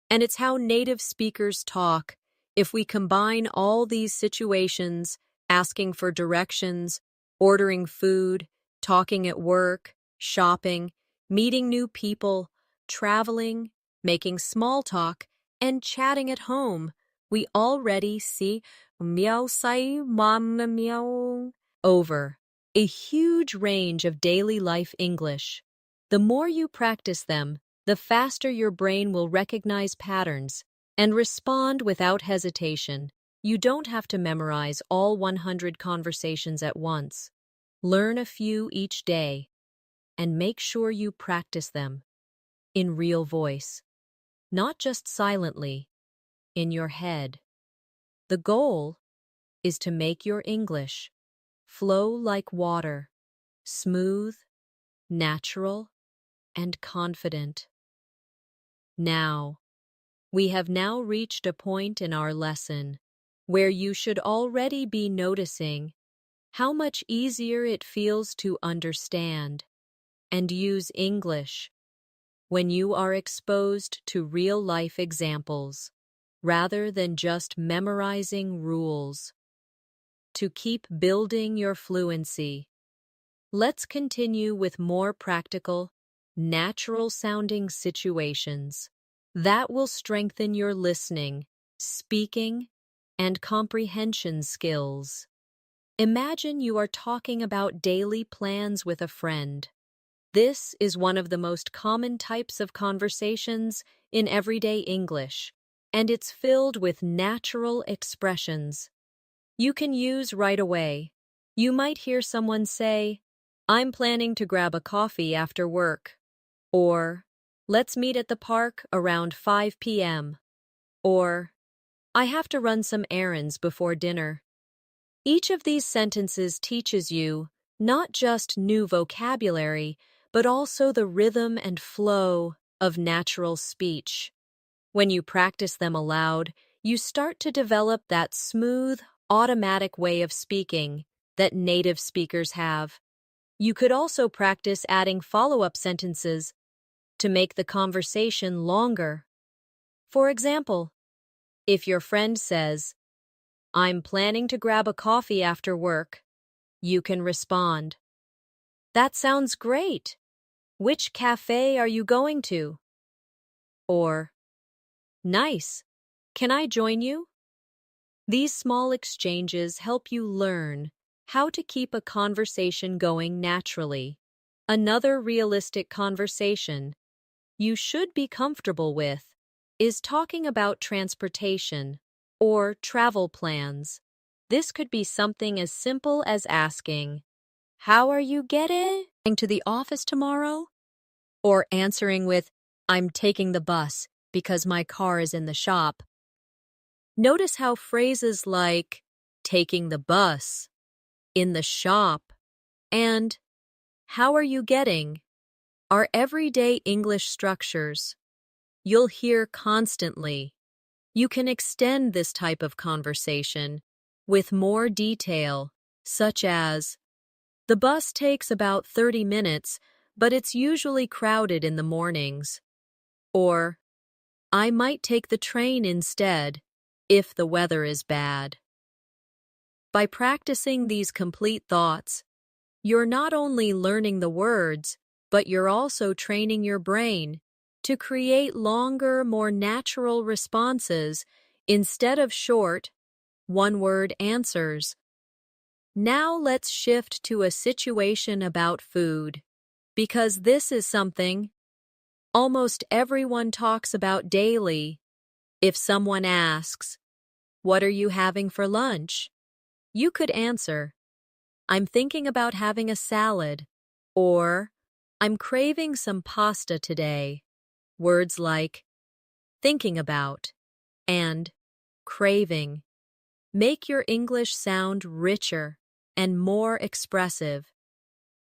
and it's how native speakers talk. If we combine all these situations, asking for directions, ordering food, talking at work, shopping, meeting new people, traveling, making small talk, and chatting at home, we already see meow sai mama meow over a huge range of daily life English. The more you practice them, the faster your brain will recognize patterns and respond without hesitation. You don't have to memorize all 100 conversations at once. Learn a few each day and make sure you practice them in real voice, not just silently, in your head. The goal is to make your English flow like water, smooth, natural, and confident. Now, we have now reached a point in our lesson where you should already be noticing how much easier it feels to understand and use English when you are exposed to real-life examples rather than just memorizing rules. To keep building your fluency, let's continue with more practical, natural-sounding situations that will strengthen your listening, speaking, and comprehension skills. Imagine you are talking about daily plans with a friend. This is one of the most common types of conversations in everyday English, and it's filled with natural expressions you can use right away. You might hear someone say, "I'm planning to grab a coffee after work," or "Let's meet at the park around 5 p.m., or "I have to run some errands before dinner." Each of these sentences teaches you not just new vocabulary, but also the rhythm and flow of natural speech. When you practice them aloud, you start to develop that smooth, automatic way of speaking that native speakers have. You could also practice adding follow-up sentences to make the conversation longer. For example, if your friend says, "I'm planning to grab a coffee after work," you can respond, "That sounds great. Which cafe are you going to?" Or, "Nice. Can I join you?" These small exchanges help you learn how to keep a conversation going naturally. Another realistic conversation you should be comfortable with is talking about transportation or travel plans. This could be something as simple as asking, "How are you getting to the office tomorrow?" Or answering with, "I'm taking the bus because my car is in the shop." Notice how phrases like "taking the bus," "in the shop," and "how are you getting" are everyday English structures you'll hear constantly. You can extend this type of conversation with more detail, such as, "The bus takes about 30 minutes, but it's usually crowded in the mornings." Or, "I might take the train instead if the weather is bad." By practicing these complete thoughts, you're not only learning the words, but you're also training your brain to create longer, more natural responses instead of short, one-word answers. Now let's shift to a situation about food, because this is something almost everyone talks about daily. If someone asks, "What are you having for lunch?" you could answer, "I'm thinking about having a salad," or "I'm craving some pasta today." Words like thinking about and craving make your English sound richer and more expressive.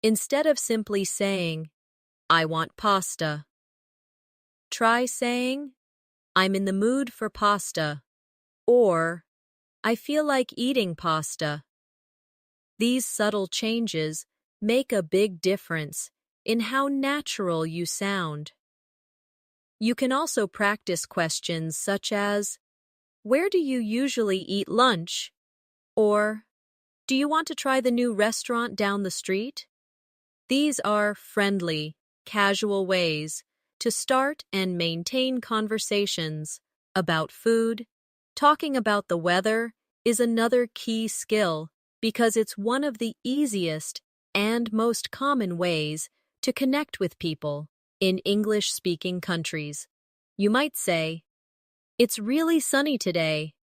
Instead of simply saying, "I want pasta," try saying, "I'm in the mood for pasta," or "I feel like eating pasta." These subtle changes make a big difference in how natural you sound. You can also practice questions such as, "Where do you usually eat lunch?" Or, "Do you want to try the new restaurant down the street?" These are friendly, casual ways to start and maintain conversations about food. Talking about the weather is another key skill because it's one of the easiest and most common ways to connect with people in English-speaking countries. You might say, "It's really sunny today.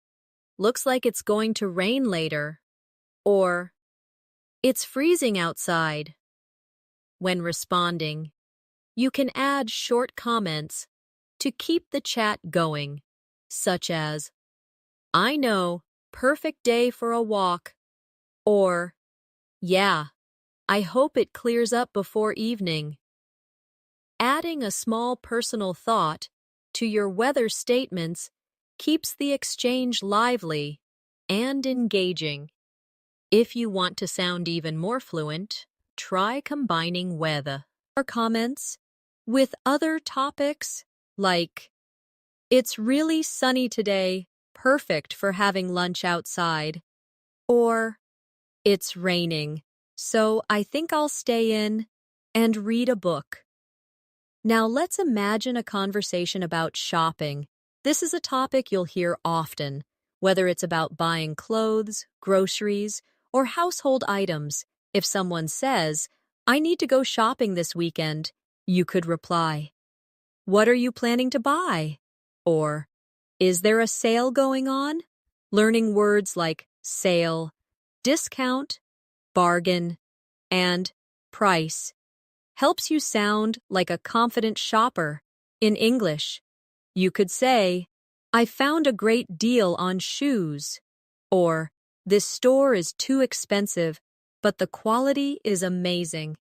Looks like it's going to rain later." Or, "It's freezing outside." When responding, you can add short comments to keep the chat going, such as, "I know, perfect day for a walk," or, "Yeah, I hope it clears up before evening." Adding a small personal thought to your weather statements keeps the exchange lively and engaging. If you want to sound even more fluent, try combining weather or comments with other topics like, "It's really sunny today, perfect for having lunch outside," or, "It's raining, so I think I'll stay in and read a book." Now let's imagine a conversation about shopping. This is a topic you'll hear often, whether it's about buying clothes, groceries, or household items. If someone says, "I need to go shopping this weekend," you could reply, "What are you planning to buy?" Or, "Is there a sale going on?" Learning words like sale, discount, bargain, and price helps you sound like a confident shopper. In English, you could say, "I found a great deal on shoes," or, "This store is too expensive, but the quality is amazing."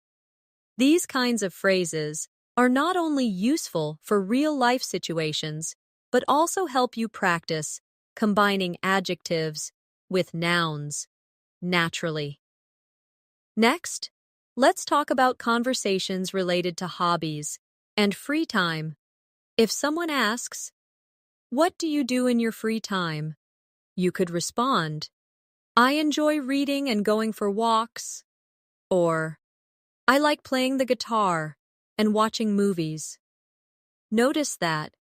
These kinds of phrases are not only useful for real-life situations, but also help you practice combining adjectives with nouns naturally. Next, let's talk about conversations related to hobbies and free time. If someone asks, "What do you do in your free time?" you could respond, "I enjoy reading and going for walks," or, "I like playing the guitar and watching movies." Notice that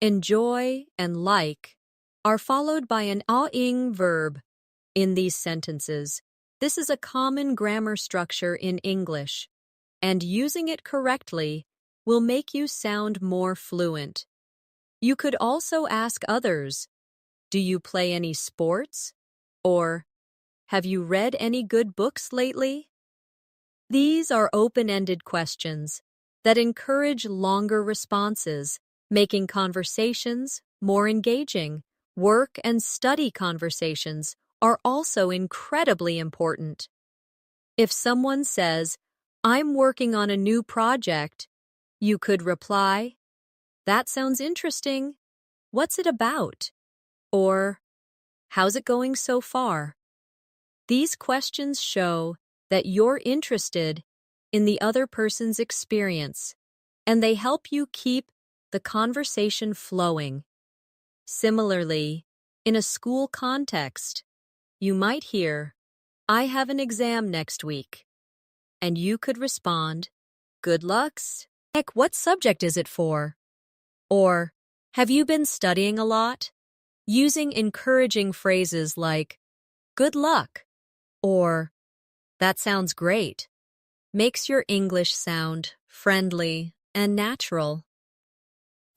enjoy and like are followed by an ing verb in these sentences. This is a common grammar structure in English, and using it correctly will make you sound more fluent. You could also ask others, "Do you play any sports?" Or, "Have you read any good books lately?" These are open-ended questions that encourage longer responses, making conversations more engaging. Work and study conversations are also incredibly important. If someone says, "I'm working on a new project," you could reply, "That sounds interesting. What's it about?" Or, "How's it going so far?" These questions show that you're interested in the other person's experience, and they help you keep the conversation flowing. Similarly, in a school context, you might hear, "I have an exam next week," and you could respond, "Good lucks." Heck, what subject is it for? Or, "Have you been studying a lot?" Using encouraging phrases like, "Good luck," or, "That sounds great," makes your English sound friendly and natural.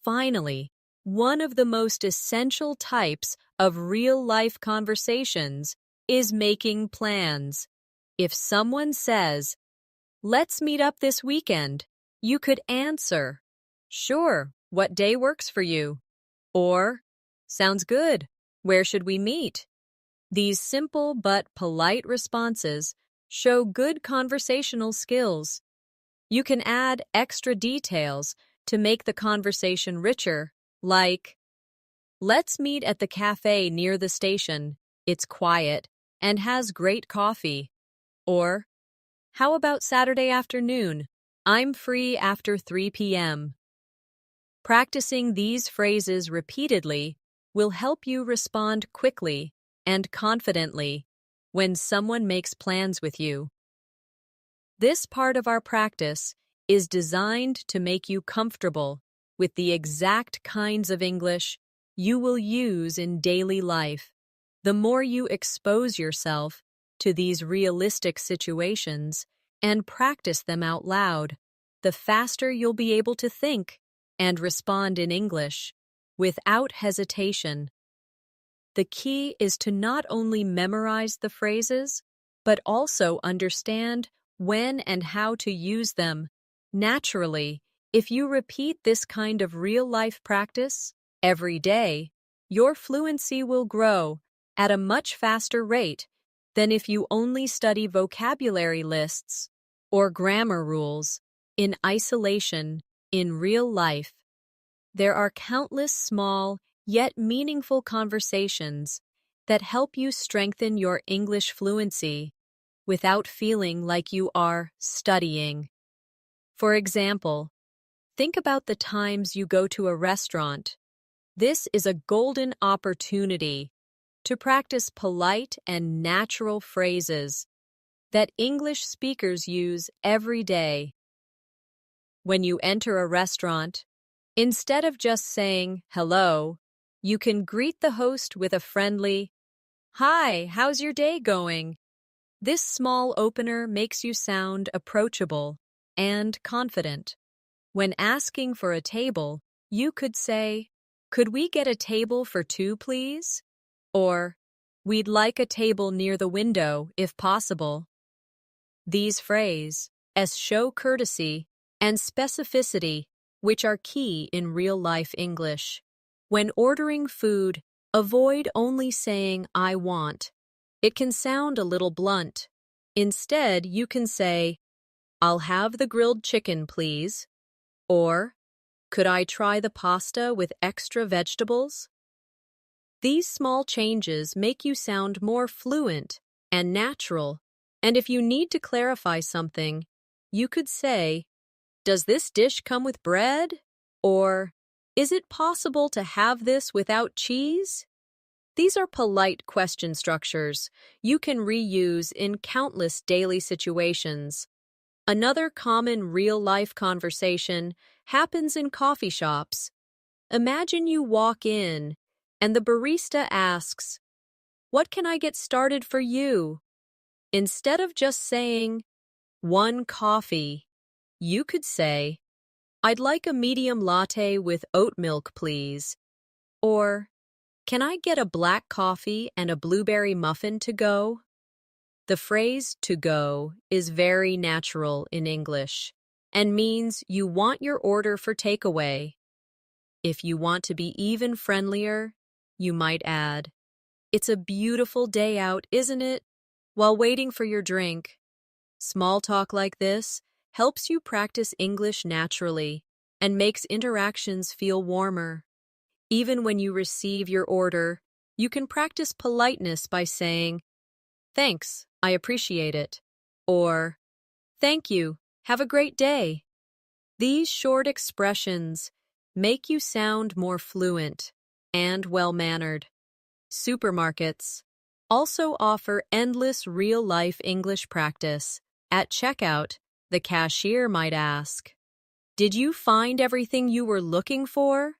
Finally, one of the most essential types of real-life conversations is making plans. If someone says, "Let's meet up this weekend," you could answer, "Sure, what day works for you?" Or, "Sounds good. Where should we meet?" These simple but polite responses show good conversational skills. You can add extra details to make the conversation richer, like, "Let's meet at the cafe near the station. It's quiet and has great coffee." Or, "How about Saturday afternoon? I'm free after 3 p.m. Practicing these phrases repeatedly will help you respond quickly and confidently when someone makes plans with you. This part of our practice is designed to make you comfortable with the exact kinds of English you will use in daily life. The more you expose yourself to these realistic situations and practice them out loud, the faster you'll be able to think and respond in English without hesitation. The key is to not only memorize the phrases, but also understand when and how to use them. Naturally, if you repeat this kind of real-life practice every day, your fluency will grow at a much faster rate than if you only study vocabulary lists or grammar rules in isolation in real life. There are countless small yet meaningful conversations that help you strengthen your English fluency without feeling like you are studying. For example, think about the times you go to a restaurant. This is a golden opportunity to practice polite and natural phrases that English speakers use every day. When you enter a restaurant, instead of just saying hello, you can greet the host with a friendly, "Hi, how's your day going?" This small opener makes you sound approachable and confident. When asking for a table, you could say, "Could we get a table for two, please?" Or, "We'd like a table near the window, if possible." These phrases show courtesy and specificity, which are key in real-life English. When ordering food, avoid only saying, "I want." It can sound a little blunt. Instead, you can say, "I'll have the grilled chicken, please." Or, "Could I try the pasta with extra vegetables?" These small changes make you sound more fluent and natural. And if you need to clarify something, you could say, "Does this dish come with bread?" Or, "Is it possible to have this without cheese?" These are polite question structures you can reuse in countless daily situations. Another common real-life conversation happens in coffee shops. Imagine you walk in and the barista asks, "What can I get started for you?" Instead of just saying, "One coffee," you could say, "I'd like a medium latte with oat milk, please." Or, "Can I get a black coffee and a blueberry muffin to go?" The phrase "to go" is very natural in English and means you want your order for takeaway. If you want to be even friendlier, you might add, "It's a beautiful day out, isn't it?" while waiting for your drink. Small talk like this helps you practice English naturally and makes interactions feel warmer. Even when you receive your order, you can practice politeness by saying, "Thanks, I appreciate it." Or, "Thank you, have a great day." These short expressions make you sound more fluent and well-mannered. Supermarkets also offer endless real-life English practice. At checkout, the cashier might ask, "Did you find everything you were looking for?"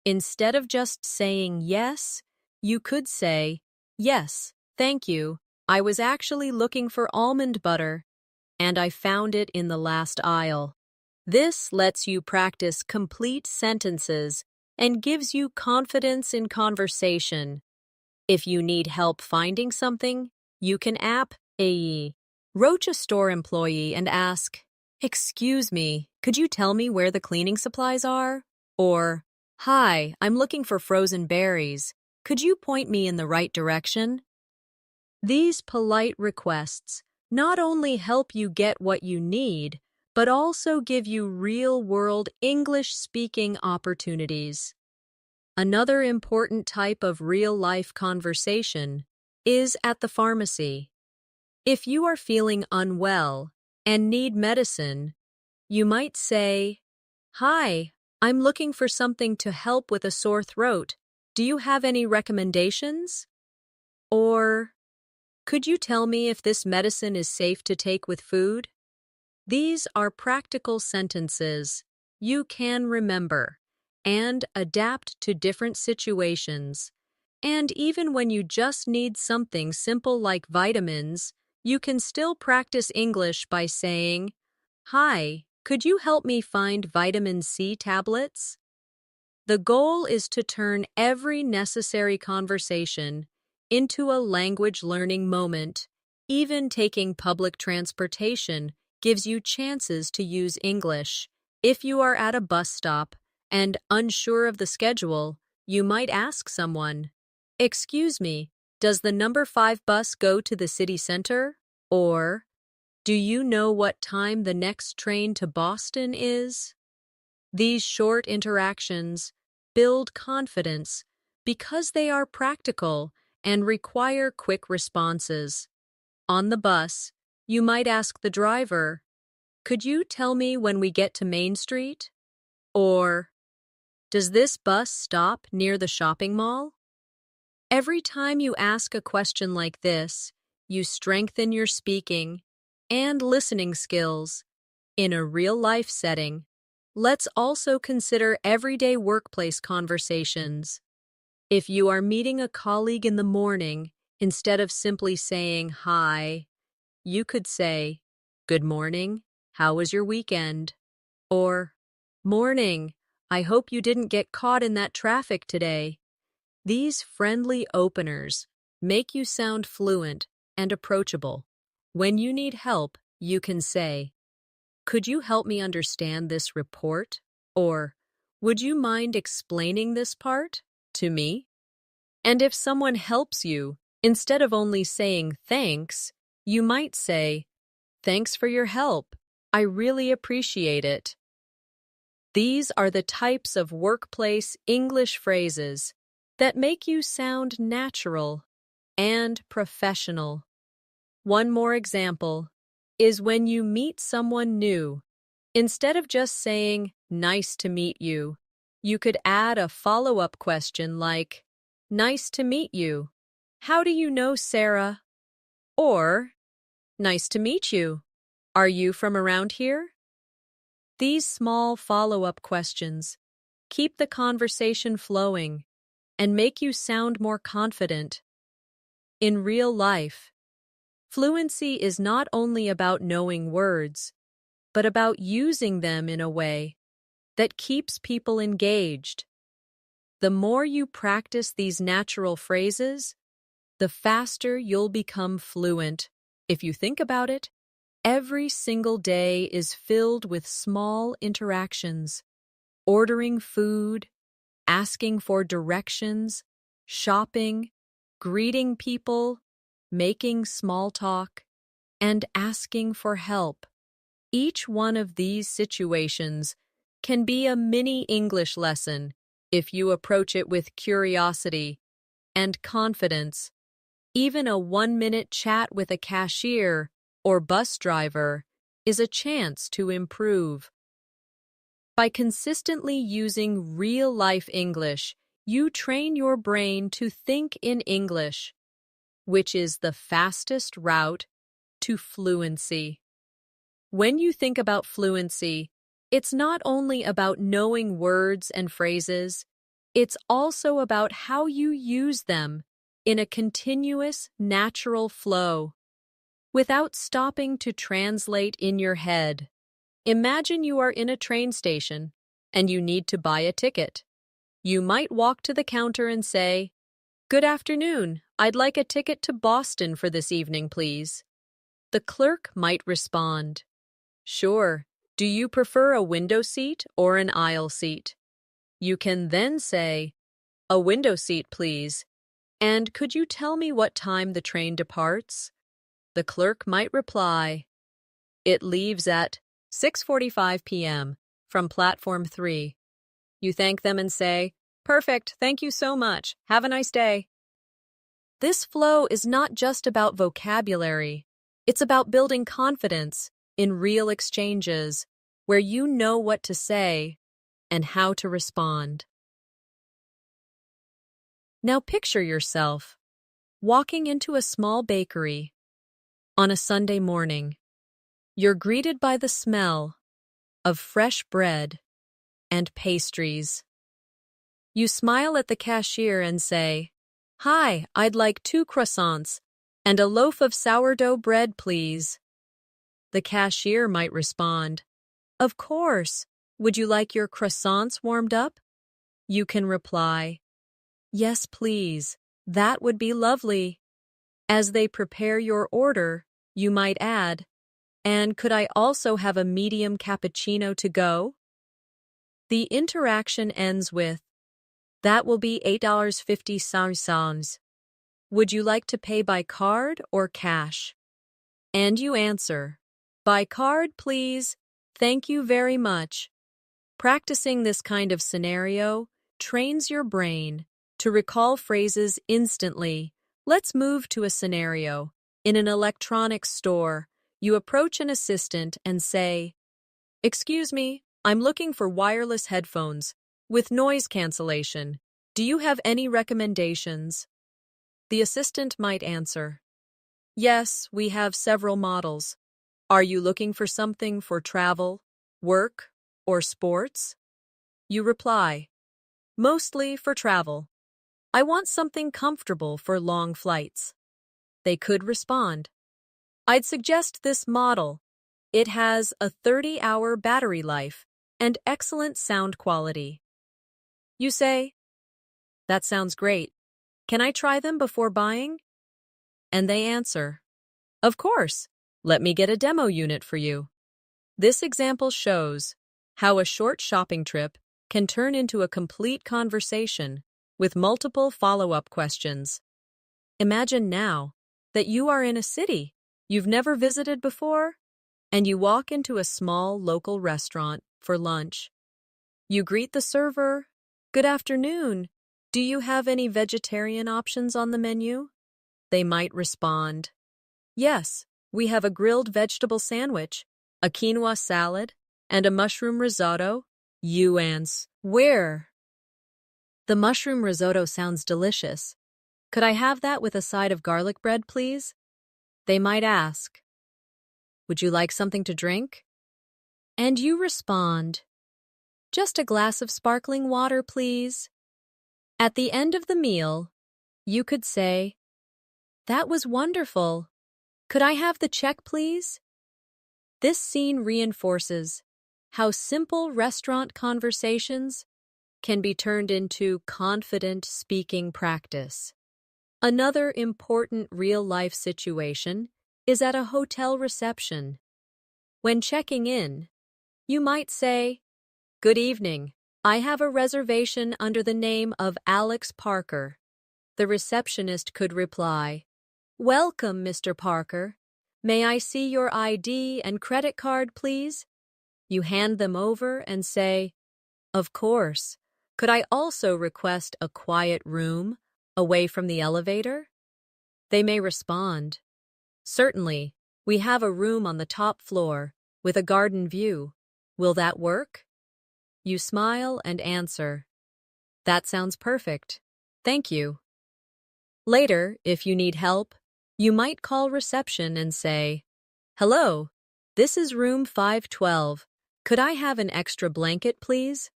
Instead of just saying yes, you could say, "Yes, thank you. I was actually looking for almond butter, and I found it in the last aisle." This lets you practice complete sentences and gives you confidence in conversation. If you need help finding something, you can approach a store employee and ask, "Excuse me, could you tell me where the cleaning supplies are?" Or, "Hi, I'm looking for frozen berries. Could you point me in the right direction?" These polite requests not only help you get what you need, but also give you real-world English-speaking opportunities. Another important type of real-life conversation is at the pharmacy. If you are feeling unwell and need medicine, You might say, "Hi, I'm looking for something to help with a sore throat. Do you have any recommendations?" Or, "Could you tell me if this medicine is safe to take with food?" These are practical sentences you can remember and adapt to different situations. And even when you just need something simple like vitamins, you can still practice English by saying, "Hi, could you help me find vitamin C tablets?" The goal is to turn every necessary conversation into a language learning moment. Even taking public transportation gives you chances to use English. If you are at a bus stop and unsure of the schedule, you might ask someone, "Excuse me, does the number 5 bus go to the city center?" Or, "Do you know what time the next train to Boston is?" These short interactions build confidence because they are practical and require quick responses. On the bus, you might ask the driver, "Could you tell me when we get to Main Street?" Or, "Does this bus stop near the shopping mall?" Every time you ask a question like this, you strengthen your speaking and listening skills in a real-life setting. Let's also consider everyday workplace conversations. If you are meeting a colleague in the morning, instead of simply saying hi, you could say, "Good morning, how was your weekend?" Or, "Morning, I hope you didn't get caught in that traffic today." These friendly openers make you sound fluent and approachable. When you need help, you can say, "Could you help me understand this report?" Or, "Would you mind explaining this part to me?" And if someone helps you, instead of only saying thanks, you might say, "Thanks for your help. I really appreciate it." These are the types of workplace English phrases that make you sound natural and professional. One more example is when you meet someone new. Instead of just saying, "Nice to meet you," you could add a follow-up question like, "Nice to meet you. How do you know Sarah?" Or, "Nice to meet you. Are you from around here?" These small follow-up questions keep the conversation flowing and make you sound more confident. In real life, fluency is not only about knowing words, but about using them in a way that keeps people engaged. The more you practice these natural phrases, the faster you'll become fluent. If you think about it, every single day is filled with small interactions: ordering food, asking for directions, shopping, greeting people, making small talk, and asking for help. Each one of these situations can be a mini English lesson if you approach it with curiosity and confidence. Even a 1-minute chat with a cashier or bus driver is a chance to improve. By consistently using real-life English, you train your brain to think in English, which is the fastest route to fluency. When you think about fluency, it's not only about knowing words and phrases, it's also about how you use them in a continuous, natural flow, without stopping to translate in your head. Imagine you are in a train station and you need to buy a ticket. You might walk to the counter and say, "Good afternoon, I'd like a ticket to Boston for this evening, please." The clerk might respond, "Sure. Do you prefer a window seat or an aisle seat?" You can then say, "A window seat, please. And could you tell me what time the train departs?" The clerk might reply, "It leaves at 6:45 p.m. from platform 3. You thank them and say, "Perfect, thank you so much. Have a nice day." This flow is not just about vocabulary. It's about building confidence in real exchanges. where you know what to say and how to respond. Now picture yourself walking into a small bakery on a Sunday morning. You're greeted by the smell of fresh bread and pastries. You smile at the cashier and say, "Hi, I'd like 2 croissants and a loaf of sourdough bread, please." The cashier might respond, "Of course. Would you like your croissants warmed up?" You can reply, "Yes, please. That would be lovely." As they prepare your order, you might add, "And could I also have a medium cappuccino to go?" The interaction ends with, "That will be $8.50. Would you like to pay by card or cash?" And you answer, "By card, please. Thank you very much." Practicing this kind of scenario trains your brain to recall phrases instantly. Let's move to a scenario. In an electronics store, you approach an assistant and say, "Excuse me, I'm looking for wireless headphones with noise cancellation. Do you have any recommendations?" The assistant might answer, "Yes, we have several models. Are you looking for something for travel, work, or sports?" You reply, "Mostly for travel. I want something comfortable for long flights." They could respond, "I'd suggest this model. It has a 30-hour battery life and excellent sound quality." You say, "That sounds great. Can I try them before buying?" And they answer, "Of course. Let me get a demo unit for you." This example shows how a short shopping trip can turn into a complete conversation with multiple follow-up questions. Imagine now that you are in a city you've never visited before, and you walk into a small local restaurant for lunch. You greet the server, "Good afternoon. Do you have any vegetarian options on the menu?" They might respond, "Yes, we have a grilled vegetable sandwich, a quinoa salad, and a mushroom risotto." You answer, "Where?" "The mushroom risotto sounds delicious. Could I have that with a side of garlic bread, please?" They might ask, "Would you like something to drink?" And you respond, "Just a glass of sparkling water, please." At the end of the meal, you could say, "That was wonderful. Could I have the check, please?" This scene reinforces how simple restaurant conversations can be turned into confident speaking practice. Another important real-life situation is at a hotel reception. When checking in, you might say, "Good evening. I have a reservation under the name of Alex Parker." The receptionist could reply, "Welcome, Mr. Parker. May I see your ID and credit card, please?" You hand them over and say, "Of course. Could I also request a quiet room away from the elevator?" They may respond, "Certainly. We have a room on the top floor with a garden view. Will that work?" You smile and answer, "That sounds perfect. Thank you." Later, if you need help, you might call reception and say, "Hello, this is room 512. Could I have an extra blanket, please?"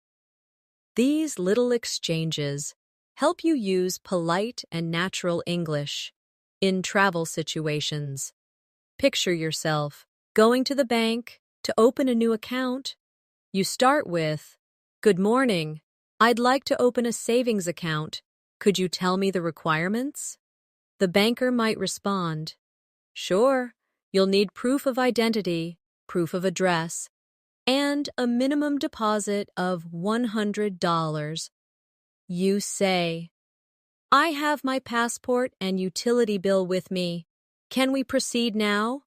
These little exchanges help you use polite and natural English in travel situations. Picture yourself going to the bank to open a new account. You start with, "Good morning. I'd like to open a savings account. Could you tell me the requirements?" The banker might respond, "Sure. You'll need proof of identity, proof of address, and a minimum deposit of $100. You say, "I have my passport and utility bill with me. Can we proceed now?"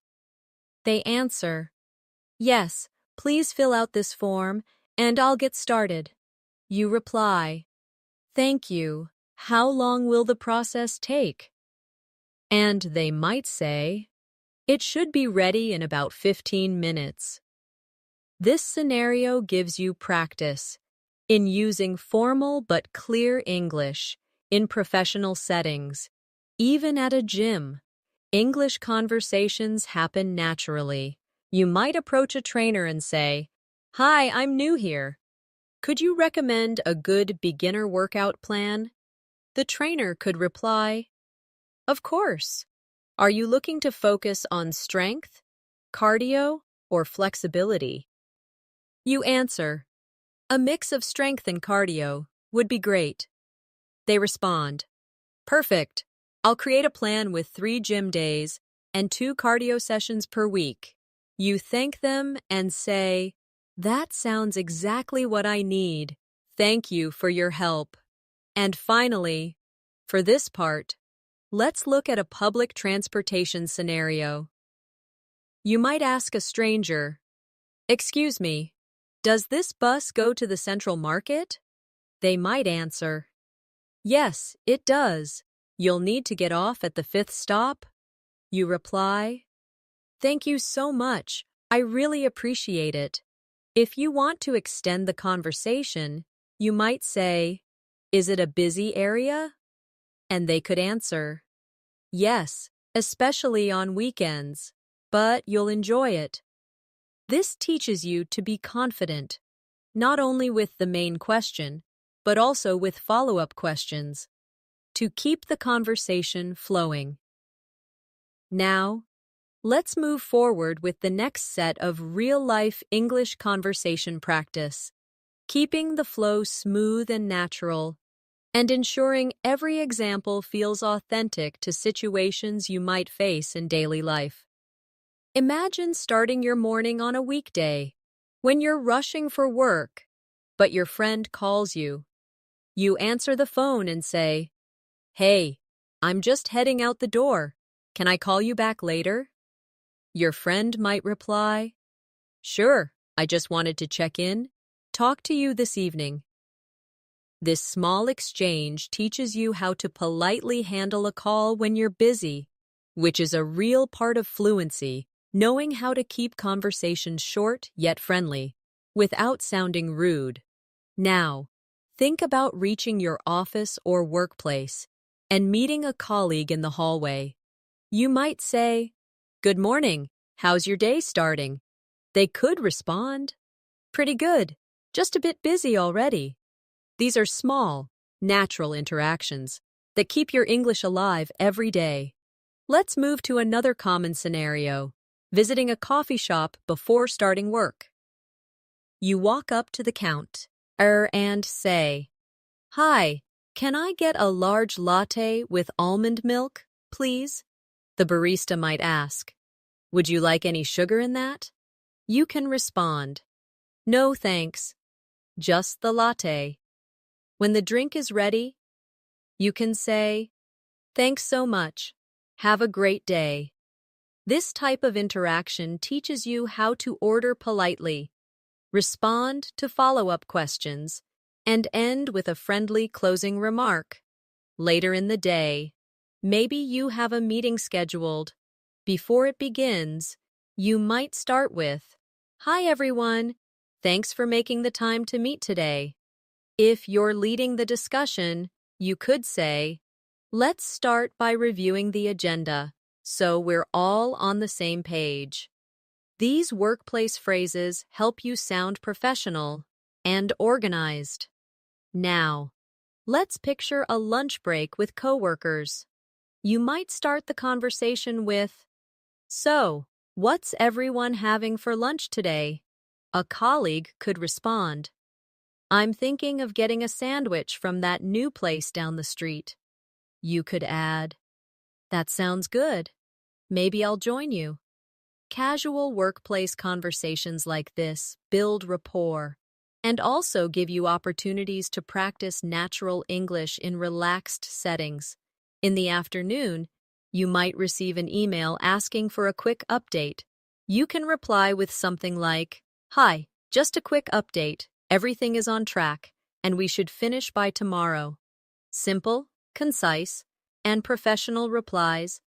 They answer, "Yes, please fill out this form and I'll get started." You reply, "Thank you. How long will the process take?" And they might say, "It should be ready in about 15 minutes. This scenario gives you practice in using formal but clear English in professional settings. Even at a gym, English conversations happen naturally. You might approach a trainer and say, "Hi, I'm new here. Could you recommend a good beginner workout plan?" The trainer could reply, "Of course. Are you looking to focus on strength, cardio, or flexibility?" You answer, "A mix of strength and cardio would be great." They respond, "Perfect. I'll create a plan with 3 gym days and 2 cardio sessions per week." You thank them and say, "That sounds exactly what I need. Thank you for your help." And finally, for this part, let's look at a public transportation scenario. You might ask a stranger, "Excuse me, does this bus go to the Central Market?" They might answer, "Yes, it does. You'll need to get off at the 5th stop." You reply, "Thank you so much. I really appreciate it." If you want to extend the conversation, you might say, "Is it a busy area?" And they could answer, "Yes, especially on weekends, but you'll enjoy it." This teaches you to be confident, not only with the main question, but also with follow-up questions, to keep the conversation flowing. Now, let's move forward with the next set of real-life English conversation practice, keeping the flow smooth and natural, and ensuring every example feels authentic to situations you might face in daily life. Imagine starting your morning on a weekday, when you're rushing for work, but your friend calls you. You answer the phone and say, "Hey, I'm just heading out the door. Can I call you back later?" Your friend might reply, "Sure, I just wanted to check in. Talk to you this evening." This small exchange teaches you how to politely handle a call when you're busy, which is a real part of fluency, knowing how to keep conversations short yet friendly, without sounding rude. Now, think about reaching your office or workplace and meeting a colleague in the hallway. You might say, "Good morning, how's your day starting?" They could respond, "Pretty good, just a bit busy already." These are small, natural interactions that keep your English alive every day. Let's move to another common scenario, visiting a coffee shop before starting work. You walk up to the counter and say, "Hi, can I get a large latte with almond milk, please?" The barista might ask, "Would you like any sugar in that?" You can respond, "No, thanks, just the latte." When the drink is ready, you can say, "Thanks so much. Have a great day." This type of interaction teaches you how to order politely, respond to follow-up questions, and end with a friendly closing remark. Later in the day, maybe you have a meeting scheduled. Before it begins, you might start with, "Hi everyone, thanks for making the time to meet today." If you're leading the discussion, you could say, "Let's start by reviewing the agenda, so we're all on the same page." These workplace phrases help you sound professional and organized. Now, let's picture a lunch break with coworkers. You might start the conversation with, "So, what's everyone having for lunch today?" A colleague could respond, "I'm thinking of getting a sandwich from that new place down the street." You could add, "That sounds good. Maybe I'll join you." Casual workplace conversations like this build rapport and also give you opportunities to practice natural English in relaxed settings. In the afternoon, you might receive an email asking for a quick update. You can reply with something like, "Hi, just a quick update. Everything is on track, and we should finish by tomorrow." Simple, concise, and professional replies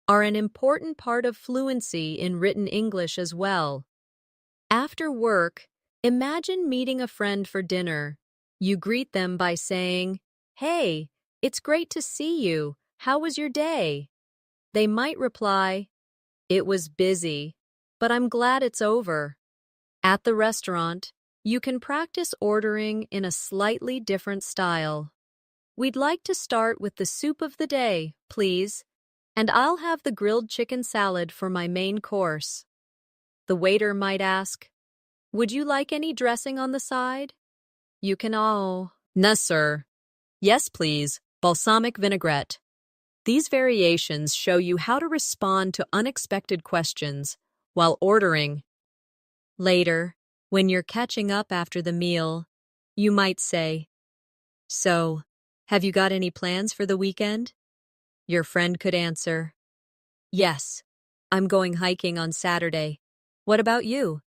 are an important part of fluency in written English as well. After work, imagine meeting a friend for dinner. You greet them by saying, "Hey, it's great to see you. How was your day?" They might reply, "It was busy, but I'm glad it's over." At the restaurant, you can practice ordering in a slightly different style. "We'd like to start with the soup of the day, please, and I'll have the grilled chicken salad for my main course." The waiter might ask, "Would you like any dressing on the side?" You can "No, sir." "Yes, please, balsamic vinaigrette." These variations show you how to respond to unexpected questions while ordering. Later, when you're catching up after the meal, you might say, "So, have you got any plans for the weekend?" Your friend could answer, "Yes, I'm going hiking on Saturday. What about you?"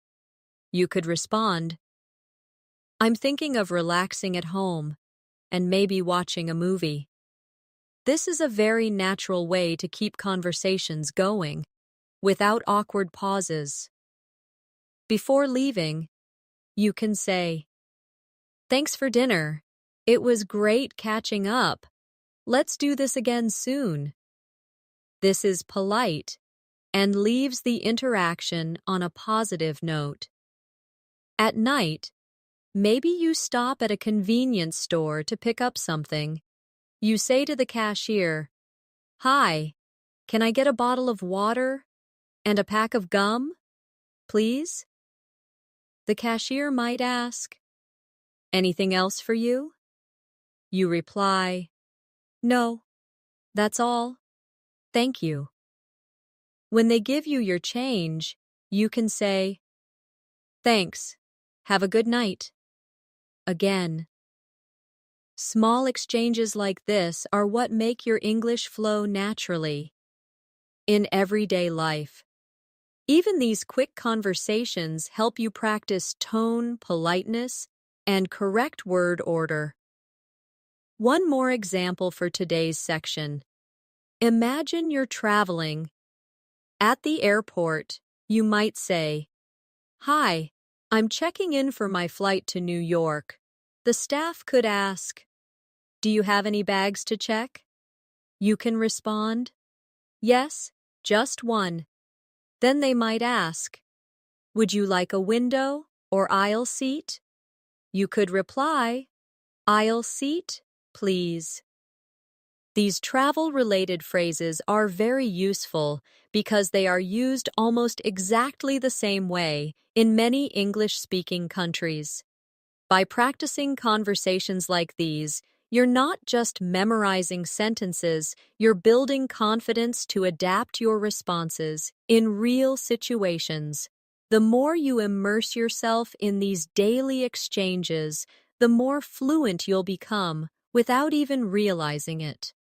You could respond, "I'm thinking of relaxing at home and maybe watching a movie." This is a very natural way to keep conversations going without awkward pauses. Before leaving, you can say, "Thanks for dinner. It was great catching up. Let's do this again soon." This is polite and leaves the interaction on a positive note. At night, maybe you stop at a convenience store to pick up something. You say to the cashier, "Hi, can I get a bottle of water and a pack of gum, please?" The cashier might ask, "Anything else for you?" You reply, "No, that's all. Thank you." When they give you your change, you can say, "Thanks. Have a good night." Again. Small exchanges like this are what make your English flow naturally. In everyday life, even these quick conversations help you practice tone, politeness, and correct word order. One more example for today's section. Imagine you're traveling. At the airport, you might say, "Hi, I'm checking in for my flight to New York." The staff could ask, "Do you have any bags to check?" You can respond, "Yes, just one." Then they might ask, "Would you like a window or aisle seat?" You could reply, "Aisle seat, please." These travel-related phrases are very useful because they are used almost exactly the same way in many English-speaking countries. By practicing conversations like these, you're not just memorizing sentences, you're building confidence to adapt your responses in real situations. The more you immerse yourself in these daily exchanges, the more fluent you'll become without even realizing it.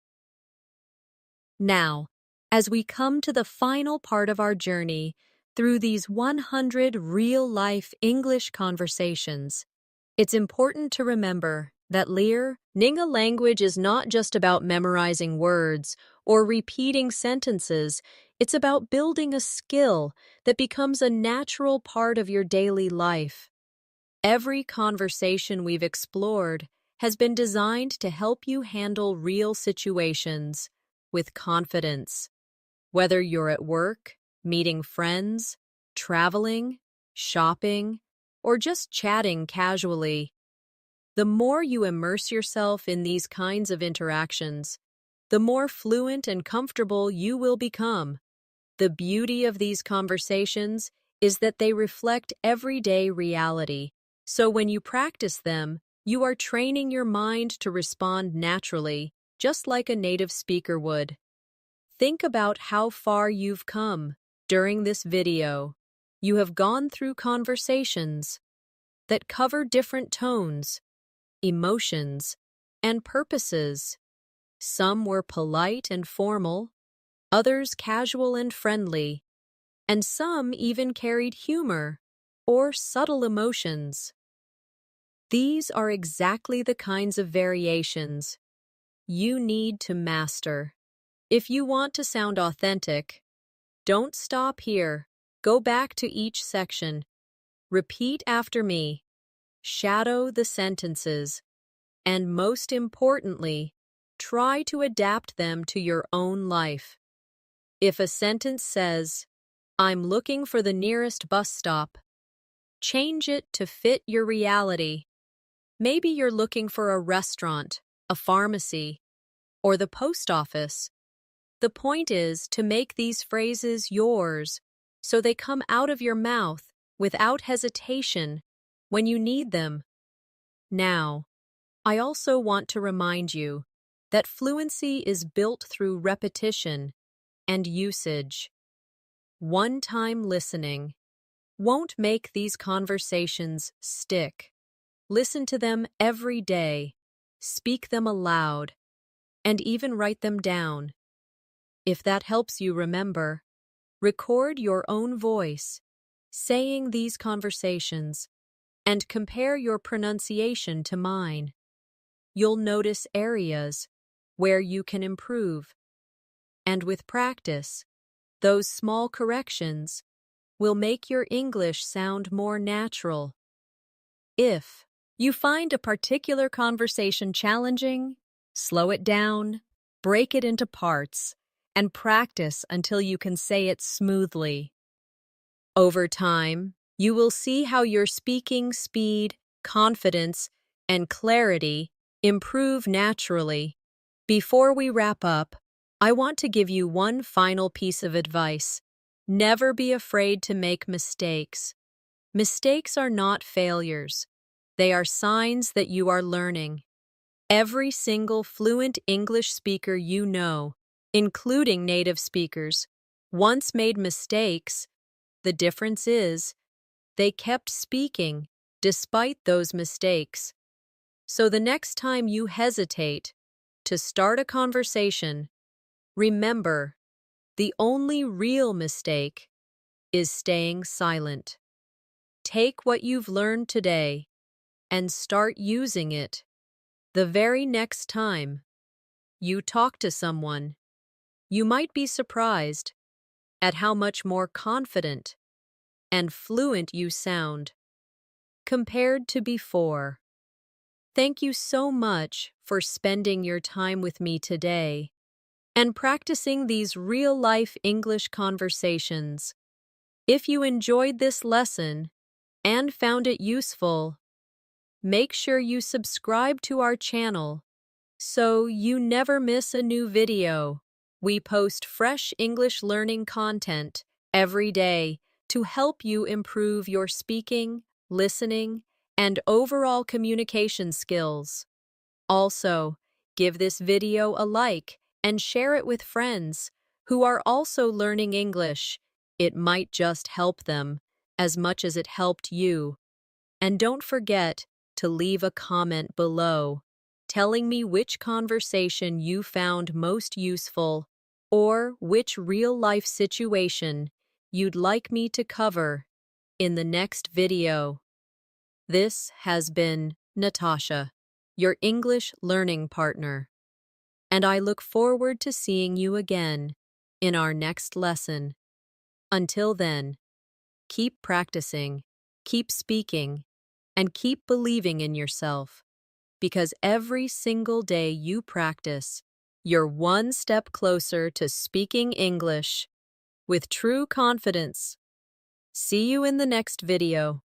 Now, as we come to the final part of our journey through these 100 real-life English conversations, it's important to remember that learning a language is not just about memorizing words or repeating sentences. It's about building a skill that becomes a natural part of your daily life. Every conversation we've explored has been designed to help you handle real situations with confidence. Whether you're at work, meeting friends, traveling, shopping, or just chatting casually, the more you immerse yourself in these kinds of interactions, the more fluent and comfortable you will become. The beauty of these conversations is that they reflect everyday reality. So when you practice them, you are training your mind to respond naturally, just like a native speaker would. Think about how far you've come during this video. You have gone through conversations that cover different tones, emotions, and purposes. Some were polite and formal, others casual and friendly, and some even carried humor or subtle emotions. These are exactly the kinds of variations you need to master. If you want to sound authentic, don't stop here. Go back to each section. Repeat after me. Shadow the sentences. And most importantly, try to adapt them to your own life. If a sentence says, "I'm looking for the nearest bus stop," change it to fit your reality. Maybe you're looking for a restaurant, a pharmacy, or the post office. The point is to make these phrases yours so they come out of your mouth without hesitation when you need them. Now, I also want to remind you that fluency is built through repetition and usage. One-time listening won't make these conversations stick. Listen to them every day, speak them aloud, and even write them down. If that helps you remember, record your own voice, saying these conversations, and compare your pronunciation to mine. You'll notice areas where you can improve. And with practice, those small corrections will make your English sound more natural. If you find a particular conversation challenging, slow it down, break it into parts, and practice until you can say it smoothly. Over time, you will see how your speaking speed, confidence, and clarity improve naturally. Before we wrap up, I want to give you one final piece of advice. Never be afraid to make mistakes. Mistakes are not failures. They are signs that you are learning. Every single fluent English speaker you know, including native speakers, once made mistakes. The difference is, they kept speaking despite those mistakes. So the next time you hesitate to start a conversation, remember, the only real mistake is staying silent. Take what you've learned today and start using it the very next time you talk to someone. You might be surprised at how much more confident and fluent you sound compared to before. Thank you so much for spending your time with me today and practicing these real-life English conversations. If you enjoyed this lesson and found it useful, make sure you subscribe to our channel so you never miss a new video. We post fresh English learning content every day to help you improve your speaking, listening, and overall communication skills. Also, give this video a like and share it with friends who are also learning English. It might just help them as much as it helped you. And don't forget to leave a comment below telling me which conversation you found most useful or which real-life situation you'd like me to cover in the next video. This has been Natasha, your English learning partner, and I look forward to seeing you again in our next lesson. Until then, keep practicing, keep speaking, and keep believing in yourself, because every single day you practice, you're one step closer to speaking English with true confidence. See you in the next video.